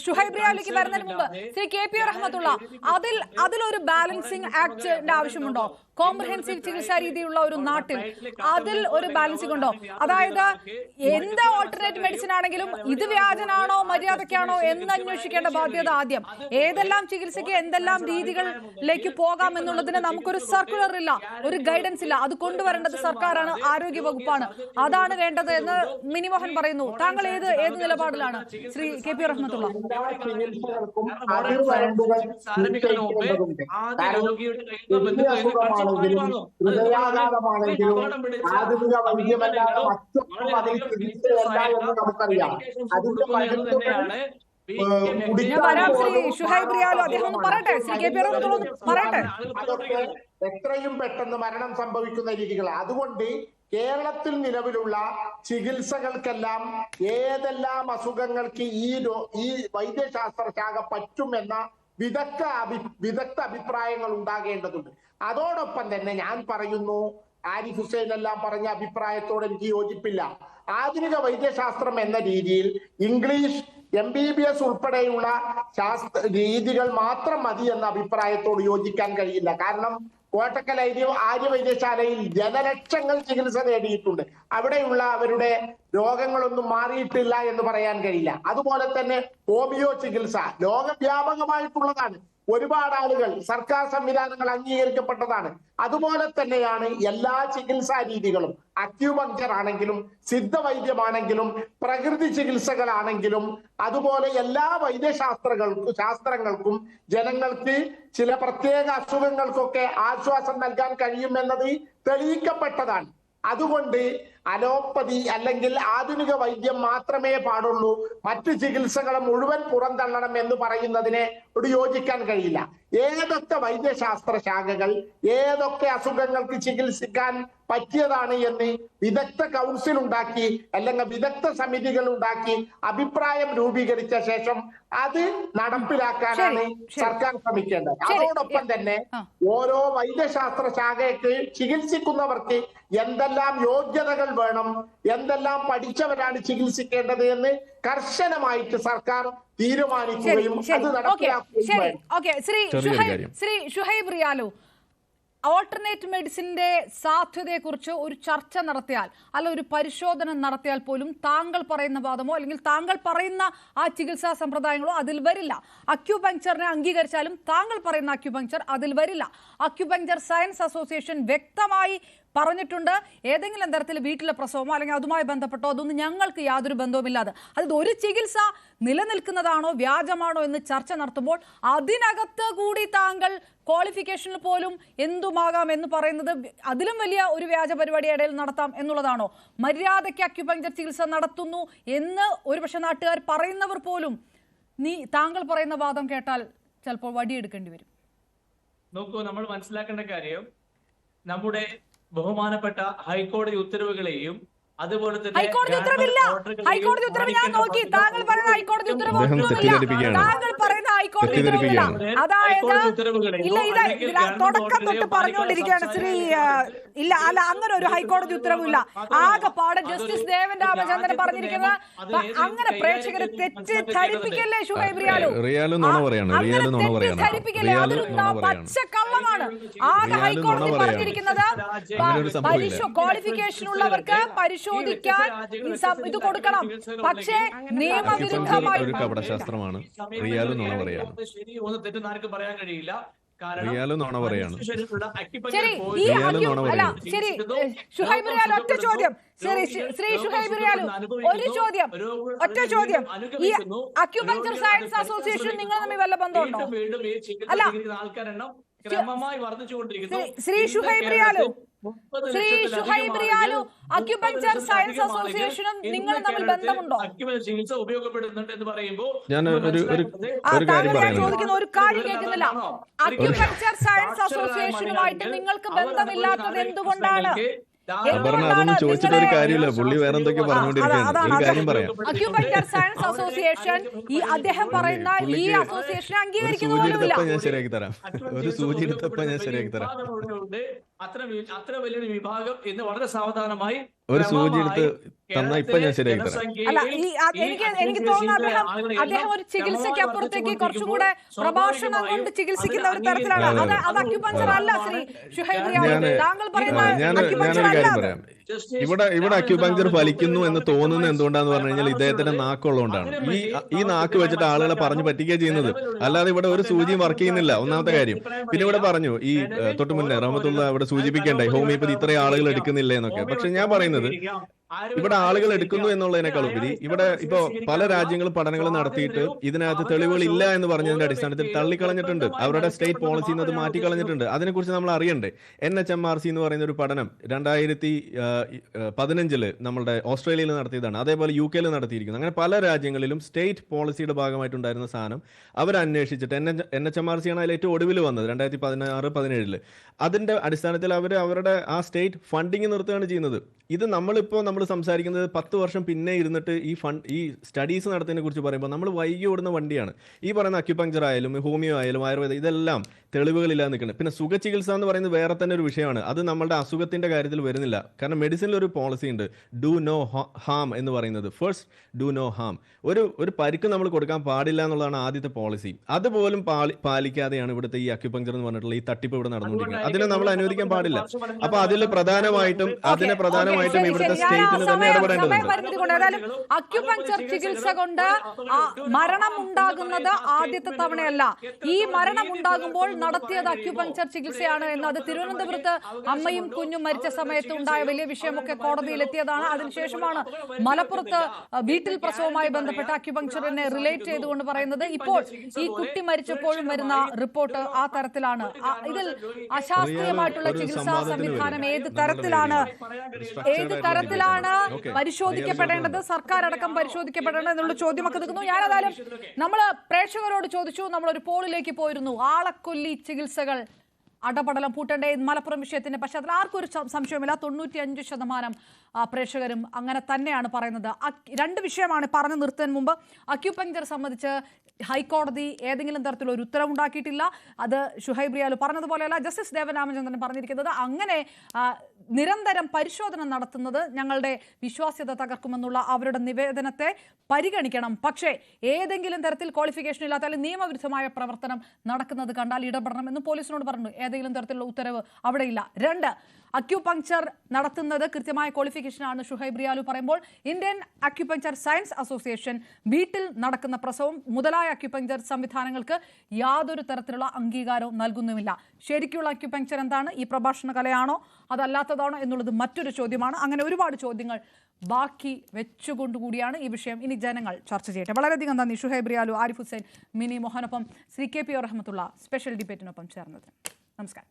ഷുഹൈബ് റിയാലിലേക്ക് വരുന്നതിന് മുമ്പ് ശ്രീ KP റഹ്മത്തുള്ള അതിലൊരു ബാലൻസിംഗ് ആക്ടിന്റെ ആവശ്യമുണ്ടോ? കോംപ്രഹെൻസീവ് ചികിത്സാ രീതിയുള്ള ഒരു നാട്ടിൽ അതിൽ ഒരു ബാലൻസിംഗ് ഉണ്ടോ? അതായത് എന്ത് ഓൾട്ടർനേറ്റ് മെഡിസിൻ ആണെങ്കിലും ഇത് വ്യാജനാണോ മര്യാദക്കാണോ എന്ന് അന്വേഷിക്കേണ്ട ബാധ്യത ആദ്യം. ഏതെല്ലാം ചികിത്സയ്ക്ക് എന്തെല്ലാം രീതികളിലേക്ക് പോകാം എന്നുള്ളതിന് നമുക്കൊരു സർക്കുലർ ഇല്ല, ഒരു ഗൈഡൻസ് ഇല്ല. അത് കൊണ്ടുവരേണ്ടത് സർക്കാരാണ്, ആരോഗ്യ വകുപ്പാണ്. അതാണ് വേണ്ടത് എന്ന് മിനിമോഹൻ പറയുന്നു. താങ്കൾ ഏത് നിലപാടിലാണ് ശ്രീ KP റഹ്മത്തുള്ള? ഹൃദയാഘാതമാണെങ്കിലും ആധുനിക വൈദ്യമല്ലാതെ മറ്റൊന്നും അതിൽ ചികിത്സയല്ല എന്ന് നമുക്കറിയാം. അതിന്റെ അതൊക്കെ എത്രയും പെട്ടെന്ന് മരണം സംഭവിക്കുന്ന രീതികൾ. അതുകൊണ്ട് കേരളത്തിൽ നിലവിലുള്ള ചികിത്സകൾക്കെല്ലാം ഏതെല്ലാം അസുഖങ്ങൾക്ക് ഈ വൈദ്യശാസ്ത്ര ശാഖ പറ്റുമെന്ന വിദഗ്ധ അഭിപ്രായങ്ങൾ ഉണ്ടാകേണ്ടതുണ്ട്. അതോടൊപ്പം തന്നെ ഞാൻ പറയുന്നു, ആരിഫ് ഹുസൈൻ എല്ലാം പറഞ്ഞ അഭിപ്രായത്തോട് എനിക്ക് യോജിപ്പില്ല. ആധുനിക വൈദ്യശാസ്ത്രം എന്ന രീതിയിൽ ഇംഗ്ലീഷ് MBBS ഉൾപ്പെടെയുള്ള രീതികൾ മാത്രം മതി എന്ന അഭിപ്രായത്തോട് യോജിക്കാൻ കഴിയില്ല. കാരണം കോട്ടക്കൽ ആര്യവൈദ്യശാലയിൽ ജനലക്ഷങ്ങൾ ചികിത്സ നേടിയിട്ടുണ്ട്. അവിടെയുള്ള അവരുടെ രോഗങ്ങളൊന്നും മാറിയിട്ടില്ല എന്ന് പറയാൻ കഴിയില്ല. അതുപോലെ തന്നെ ഹോമിയോ ചികിത്സ ലോകവ്യാപകമായിട്ടുള്ളതാണ്. ഒരുപാട് ആളുകൾ സർക്കാർ സംവിധാനങ്ങൾ അംഗീകരിക്കപ്പെട്ടതാണ്. അതുപോലെ തന്നെയാണ് എല്ലാ ചികിത്സാ രീതികളും. അക്യൂപങ്ചർ ആണെങ്കിലും സിദ്ധവൈദ്യമാണെങ്കിലും പ്രകൃതി ചികിത്സകളാണെങ്കിലും അതുപോലെ എല്ലാ ശാസ്ത്രങ്ങൾക്കും ജനങ്ങൾക്ക് ചില പ്രത്യേക അസുഖങ്ങൾക്കൊക്കെ ആശ്വാസം നൽകാൻ കഴിയുമെന്നത് തെളിയിക്കപ്പെട്ടതാണ്. അതുകൊണ്ട് അലോപ്പതി അല്ലെങ്കിൽ ആധുനിക വൈദ്യം മാത്രമേ പാടുള്ളൂ, മറ്റു ചികിത്സകളെ മുഴുവൻ പുറന്തള്ളണം എന്ന് പറയുന്നതിനെ യോജിക്കാൻ കഴിയില്ല. ഏതൊക്കെ വൈദ്യശാസ്ത്ര ശാഖകൾ ഏതൊക്കെ അസുഖങ്ങൾക്ക് ചികിത്സിക്കാൻ പറ്റിയതാണ് എന്ന് വിദഗ്ധ കൗൺസിൽ ഉണ്ടാക്കി അല്ലെങ്കിൽ വിദഗ്ധ സമിതികൾ ഉണ്ടാക്കി അഭിപ്രായം രൂപീകരിച്ച ശേഷം അത് നടപ്പിലാക്കാനാണ് സർക്കാർ ശ്രമിക്കേണ്ടത്. അതോടൊപ്പം തന്നെ ഓരോ വൈദ്യശാസ്ത്ര ശാഖയ്ക്ക് ചികിത്സിക്കുന്നവർക്ക് എന്തെല്ലാം യോഗ്യതകൾ വേണം, എന്തെല്ലാം പഠിച്ചവരാണ് ചികിത്സിക്കേണ്ടത് എന്ന് കർശനമായിട്ട് സർക്കാർ തീരുമാനിക്കുകയും അത് നടപ്പിലാക്കുകയും വേണം. ശ്രീ ഷുഹൈബ് റിയാലു, ഓൾട്ടർനേറ്റ് മെഡിസിന്റെ സാധ്യതയെക്കുറിച്ച് ഒരു ചർച്ച നടത്തിയാൽ അല്ല ഒരു പരിശോധന നടത്തിയാൽ പോലും താങ്കൾ പറയുന്ന വാദമോ അല്ലെങ്കിൽ താങ്കൾ പറയുന്ന ആ ചികിത്സാ സമ്പ്രദായങ്ങളോ അതിൽ വരില്ല. അക്യുപങ്ചറിനെ അംഗീകരിച്ചാലും താങ്കൾ പറയുന്ന അക്യുപങ്ചർ അതിൽ വരില്ല. അക്യുപങ്ചർ സയൻസ് അസോസിയേഷൻ വ്യക്തമായി പറഞ്ഞിട്ടുണ്ട് ഏതെങ്കിലും തരത്തിൽ വീട്ടിലെ പ്രസവമോ അല്ലെങ്കിൽ അതുമായി ബന്ധപ്പെട്ടോ അതൊന്നും ഞങ്ങൾക്ക് യാതൊരു ബന്ധവുമില്ലാതെ. അതായത് ഒരു ചികിത്സ നിലനിൽക്കുന്നതാണോ വ്യാജമാണോ എന്ന് ചർച്ച നടത്തുമ്പോൾ അതിനകത്ത് കൂടി താങ്കൾ ക്വാളിഫിക്കേഷനിൽ പോലും എന്തുമാകാം എന്ന് പറയുന്നത് അതിലും വലിയ ഒരു വ്യാജ പരിപാടി ഇടയിൽ നടത്താം എന്നുള്ളതാണോ? മര്യാദയ്ക്ക് അക്യുപങ്ചർ ചികിത്സ നടത്തുന്നു എന്ന് ഒരുപക്ഷെ നാട്ടുകാർ പറയുന്നവർ പോലും താങ്കൾ പറയുന്ന വാദം കേട്ടാൽ ചിലപ്പോൾ വടിയെടുക്കേണ്ടി വരും. നോക്കൂ, നമ്മൾ മനസ്സിലാക്കേണ്ട കാര്യം നമ്മുടെ ബഹുമാനപ്പെട്ട ഹൈക്കോടതി ഉത്തരവുകളെയും അതുപോലെ തന്നെ ഹൈക്കോടതി ഉത്തരവില്ല. ഹൈക്കോടതി ഉത്തരവ് ഞാൻ നോക്കി. താങ്കൾ പറയുന്ന ഹൈക്കോടതി ഉത്തരവ് താങ്കൾ പറയുന്ന ഹൈക്കോടതി ഉത്തരവില്ല. അതായത് ഇല്ല, തുടക്കം തൊട്ട് പറഞ്ഞുകൊണ്ടിരിക്കുകയാണ് ശ്രീ. ഇല്ല, അല്ല, അങ്ങനെ ഒരു ഹൈക്കോടതി ഉത്തരവില്ല. ആകെപ്പാടെ ജസ്റ്റിസ് ദേവൻ രാമചന്ദ്രൻ പറഞ്ഞിരിക്കുന്നത്. അങ്ങനെ പ്രേക്ഷകരെ തെറ്റിദ്ധരിപ്പിക്കല്ലേ ഷുഹൈബ് റിയാലു, തെറ്റിദ്ധരിപ്പിക്കല്ലേ. അതൊരു പച്ചക്കള്ളമാണ്. ആകെ ഹൈക്കോടതി പറഞ്ഞിരിക്കുന്നത് ക്വാളിഫിക്കേഷൻ ഉള്ളവർക്ക് പരിശോധിക്കാൻ ഇത് കൊടുക്കണം. പക്ഷേ നിയമവിരുദ്ധമായി കപടശാസ്ത്രമാണ്. ശരി ഒന്ന് തെറ്റുന്നാർക്ക് പറയാൻ കഴിയില്ല. ശരി, ഷുഹൈബ് റിയാലു ഒറ്റ ചോദ്യം. ശ്രീ ഷുഹൈബ് റിയാലു ഒറ്റ ചോദ്യം. ഈ അക്യുപങ്ചർ സയൻസ് അസോസിയേഷൻ നിങ്ങൾ തമ്മിൽ വല്ല ബന്ധമുണ്ടോ? അല്ല, ശ്രീ ഷുഹൈബ് റിയാലു അക്യുപങ്ചർ സയൻസ് അസോസിയേഷനും നിങ്ങളും തമ്മിൽ ബന്ധമുണ്ടോ? ചികിത്സ ഉപയോഗപ്പെടുന്നുണ്ട് എന്ന് പറയുമ്പോൾ ഞാൻ ചോദിക്കുന്ന ഒരു കാര്യം കേൾക്കുന്നില്ല. അക്യുപങ്ചർ സയൻസ് അസോസിയേഷനുമായിട്ട് നിങ്ങൾക്ക് ബന്ധമില്ലാത്തത് എന്തുകൊണ്ടാണ്? അതൊന്നും ചോദിച്ചിട്ട് ഒരു കാര്യമില്ല. പുള്ളി വേറെ എന്തൊക്കെ പറഞ്ഞുകൊണ്ടിരിക്കുകയാണ്. ഒരു കാര്യം പറയാം. അക്യുപങ്ചർ സയൻസ് അസോസിയേഷൻ ഈ അദ്ദേഹം പറയുന്ന ഈ അസോസിയേഷൻ അംഗീകരിക്കുന്നില്ല. ഞാൻ ശരിയാക്കി തരാം. ഒരു സൂചി എടുത്തപ്പോ ഞാൻ ശരിയാക്കി തരാം. അത്ര വലിയൊരു വിഭാഗം എന്ന് വളരെ സാവധാനമായി ഒരു സൂചി എടുത്ത് തന്നാ ഇപ്പൊ ഞാൻ ശരിയാക്കി തരാം. അല്ല, എനിക്ക് തോന്നുന്നു അദ്ദേഹം ഒരു ചികിത്സയ്ക്ക് അപ്പുറത്തേക്ക് കുറച്ചുകൂടെ പ്രഭാഷണം കൊണ്ട് ചികിത്സിക്കുന്ന ഒരു തരത്തിലാണ്. അത് അക്യുപങ്ചർ അല്ല ശ്രീ ഷുഹൈബ് റിയാലു. താങ്കൾ ഞാനൊരു കാര്യം പറയാം. ഇവിടെ അക്യുപങ്ചർ ഫലിക്കുന്നു എന്ന് തോന്നുന്നത് എന്തുകൊണ്ടാന്ന് പറഞ്ഞു കഴിഞ്ഞാൽ ഇദ്ദേഹത്തിന്റെ നാക്കുള്ളതുകൊണ്ടാണ്. ഈ നാക്ക് വെച്ചിട്ട് ആളുകളെ പറഞ്ഞു പറ്റിക്കുക ചെയ്യുന്നത്. അല്ലാതെ ഇവിടെ ഒരു സൂചിയും വർക്ക് ചെയ്യുന്നില്ല, ഒന്നാമത്തെ കാര്യം. പിന്നെ ഇവിടെ പറഞ്ഞു ഈ തൊട്ട് മുന്നേ റഹ്മത്തുള്ള ഇവിടെ സൂചിപ്പിക്കണ്ടായി ഹോമിയോപ്പതി ഇത്രയും ആളുകൾ എടുക്കുന്നില്ല എന്നൊക്കെ. പക്ഷെ ഞാൻ പറയുന്നത് ഇവിടെ ആളുകൾ എടുക്കുന്നു എന്നുള്ളതിനേക്കാൾ ഉപരി ഇവിടെ ഇപ്പോ പല രാജ്യങ്ങളും പഠനങ്ങൾ നടത്തിയിട്ട് ഇതിനകത്ത് തെളിവുകൾ ഇല്ല എന്ന് പറഞ്ഞതിന്റെ അടിസ്ഥാനത്തിൽ തള്ളിക്കളഞ്ഞിട്ടുണ്ട്. അവരുടെ സ്റ്റേറ്റ് പോളിസിന്ന് അത് മാറ്റിക്കളഞ്ഞിട്ടുണ്ട്. അതിനെക്കുറിച്ച് നമ്മൾ അറിയണ്ടേ? NHMRC എന്ന് പറയുന്ന ഒരു പഠനം 2015 നമ്മളുടെ ഓസ്ട്രേലിയയിൽ നടത്തിയതാണ്. അതേപോലെ UK നടത്തിയിരിക്കുന്നു. അങ്ങനെ പല രാജ്യങ്ങളിലും സ്റ്റേറ്റ് പോളിസിയുടെ ഭാഗമായിട്ടുണ്ടായിരുന്ന സാധനം അവരന്വേഷിച്ചിട്ട് NHMRC ആണ് അതിൽ ഏറ്റവും ഒടുവിൽ വന്നത് 2016-17. അതിന്റെ അടിസ്ഥാനത്തിൽ അവരുടെ ആ സ്റ്റേറ്റ് ഫണ്ടിങ് നിർത്തുകയാണ് ചെയ്യുന്നത്. ഇത് നമ്മൾ സംസാരിക്കുന്നത് 10 വർഷം പിന്നെ ഇരുന്നിട്ട് ഈ സ്റ്റഡീസ് നടത്തുന്നതിനെ കുറിച്ച് പറയുമ്പോൾ നമ്മൾ വൈകി ഓടുന്ന വണ്ടിയാണ്. ഈ പറയുന്ന അക്യുപങ്ചർ ആയാലും ഹോമിയോ ആയാലും ആയുർവേദം ഇതെല്ലാം തെളിവുകളില്ലാതെ നിൽക്കുന്നത്. പിന്നെ സുഖചികിത്സ എന്ന് പറയുന്നത് വേറെ തന്നെ ഒരു വിഷയമാണ്. അത് നമ്മളുടെ അസുഖത്തിന്റെ കാര്യത്തിൽ വരുന്നില്ല. കാരണം മെഡിസിനിൽ ഒരു പോളിസി ഉണ്ട്, ഡു നോ ഹാം എന്ന് പറയുന്നത്. First do no harm. ഒരു പരിക്ക് നമ്മൾ കൊടുക്കാൻ പാടില്ല എന്നുള്ളതാണ് ആദ്യത്തെ പോളിസി. അതുപോലും പാലിക്കാതെയാണ് ഇവിടുത്തെ ഈ അക്യുപങ്ചർ എന്ന് പറഞ്ഞിട്ടുള്ള ഈ തട്ടിപ്പ് ഇവിടെ നടന്നുകൊണ്ടിരിക്കുന്നത്. അതിനെ നമ്മൾ അനുവദിക്കാൻ പാടില്ല. അപ്പൊ അതിൽ പ്രധാനമായിട്ടും ഇവിടുത്തെ സ്റ്റേറ്റിന് തന്നെ ഇടപെടേണ്ടതുണ്ട്. അക്യുപങ്ചർ ചികിത്സ കൊണ്ട് മരണം ഉണ്ടാകുന്നത് ആദ്യത്തെ തവണയല്ല. ഈ മരണം ഉണ്ടാകുമ്പോൾ നടത്തിയത് അക്യുപങ്ചർ ചികിത്സയാണ് എന്നത് തിരുവനന്തപുരത്ത് അമ്മയും കുഞ്ഞും മരിച്ച സമയത്ത് ഉണ്ടായ വലിയ വിഷയമൊക്കെ കോടതിയിലെത്തിയതാണ്. അതിനുശേഷമാണ് മലപ്പുറത്ത് വീട്ടിൽ പ്രസവവുമായി ബന്ധപ്പെട്ട അക്യുപങ്ചറിനെ റിലേറ്റ് ചെയ്തുകൊണ്ട് പറയുന്നത്. ഇപ്പോൾ ഈ കുട്ടി മരിച്ചപ്പോഴും വരുന്ന റിപ്പോർട്ട് ആ തരത്തിലാണ്. ഇതിൽ അശാസ്ത്രീയമായിട്ടുള്ള ചികിത്സാ സംവിധാനം ഏത് തരത്തിലാണ് പരിശോധിക്കപ്പെടേണ്ടത്, സർക്കാർ അടക്കം പരിശോധിക്കപ്പെടേണ്ടത് എന്നുള്ള ചോദ്യമൊക്കെ നിൽക്കുന്നു. ഞാനേതായാലും നമ്മൾ പ്രേക്ഷകരോട് ചോദിച്ചു, നമ്മളൊരു പോളിലേക്ക് പോയിരുന്നു. ആളക്കൊല്ലി ചികിത്സകൾ അടപടലം പൂട്ടേണ്ട മലപ്പുറം വിഷയത്തിന്റെ പശ്ചാത്തലം ആർക്കും ഒരു സംശയമില്ല. 95% പ്രേക്ഷകരും അങ്ങനെ തന്നെയാണ് പറയുന്നത്. രണ്ട് വിഷയമാണ് പറഞ്ഞു നിർത്തുന്നതിന് മുമ്പ്. അക്യുപങ്ചർ സംബന്ധിച്ച് ഹൈക്കോടതി ഏതെങ്കിലും തരത്തിലുള്ള ഒരു ഉത്തരവുണ്ടാക്കിയിട്ടില്ല. അത് ഷുഹൈബ് റിയാലു പറഞ്ഞതുപോലെയല്ല. ജസ്റ്റിസ് ദേവൻ രാമചന്ദ്രൻ പറഞ്ഞിരിക്കുന്നത് അങ്ങനെ നിരന്തരം പരിശോധന നടത്തുന്നത് ഞങ്ങളുടെ വിശ്വാസ്യത തകർക്കുമെന്നുള്ള അവരുടെ നിവേദനത്തെ പരിഗണിക്കണം. പക്ഷേ ഏതെങ്കിലും തരത്തിൽ ക്വാളിഫിക്കേഷൻ ഇല്ലാത്ത അല്ലെങ്കിൽ നിയമവിരുദ്ധമായ പ്രവർത്തനം നടക്കുന്നത് കണ്ടാൽ ഇടപെടണം എന്ന് പോലീസിനോട് പറഞ്ഞു. ഏതെങ്കിലും തരത്തിലുള്ള ഉത്തരവ് അവിടെയില്ല. 2, അക്യുപങ്ചർ നടത്തുന്നത് കൃത്യമായ ക്വാളിഫിക്കേഷൻ ക്ലാരിഫിക്കേഷനാണ് ഷുഹൈബ് റിയാലു പറയുമ്പോൾ ഇന്ത്യൻ അക്യുപഞ്ചർ സയൻസ് അസോസിയേഷൻ വീട്ടിൽ നടക്കുന്ന പ്രസവം മുതലായ അക്യുപഞ്ചർ സംവിധാനങ്ങൾക്ക് യാതൊരു തരത്തിലുള്ള അംഗീകാരവും നൽകുന്നുമില്ല. ശരിക്കുള്ള അക്യുപഞ്ചർ എന്താണ്? ഈ പ്രഭാഷണ കലയാണോ അതല്ലാത്തതാണോ എന്നുള്ളത് മറ്റൊരു ചോദ്യമാണ്. അങ്ങനെ ഒരുപാട് ചോദ്യങ്ങൾ ബാക്കി വെച്ചുകൊണ്ടുകൂടിയാണ് ഈ വിഷയം ഇനി ജനങ്ങൾ ചർച്ച ചെയ്യട്ടെ. വളരെയധികം നന്ദി ഷുഹൈബ് റിയാലു, ആരിഫ് ഹുസൈൻ, മിനി മോഹനൊപ്പം ശ്രീ KP റഹ്മത്തുള്ള സ്പെഷ്യൽ ഡിബേറ്റിനൊപ്പം ചേർന്നത്. നമസ്കാരം.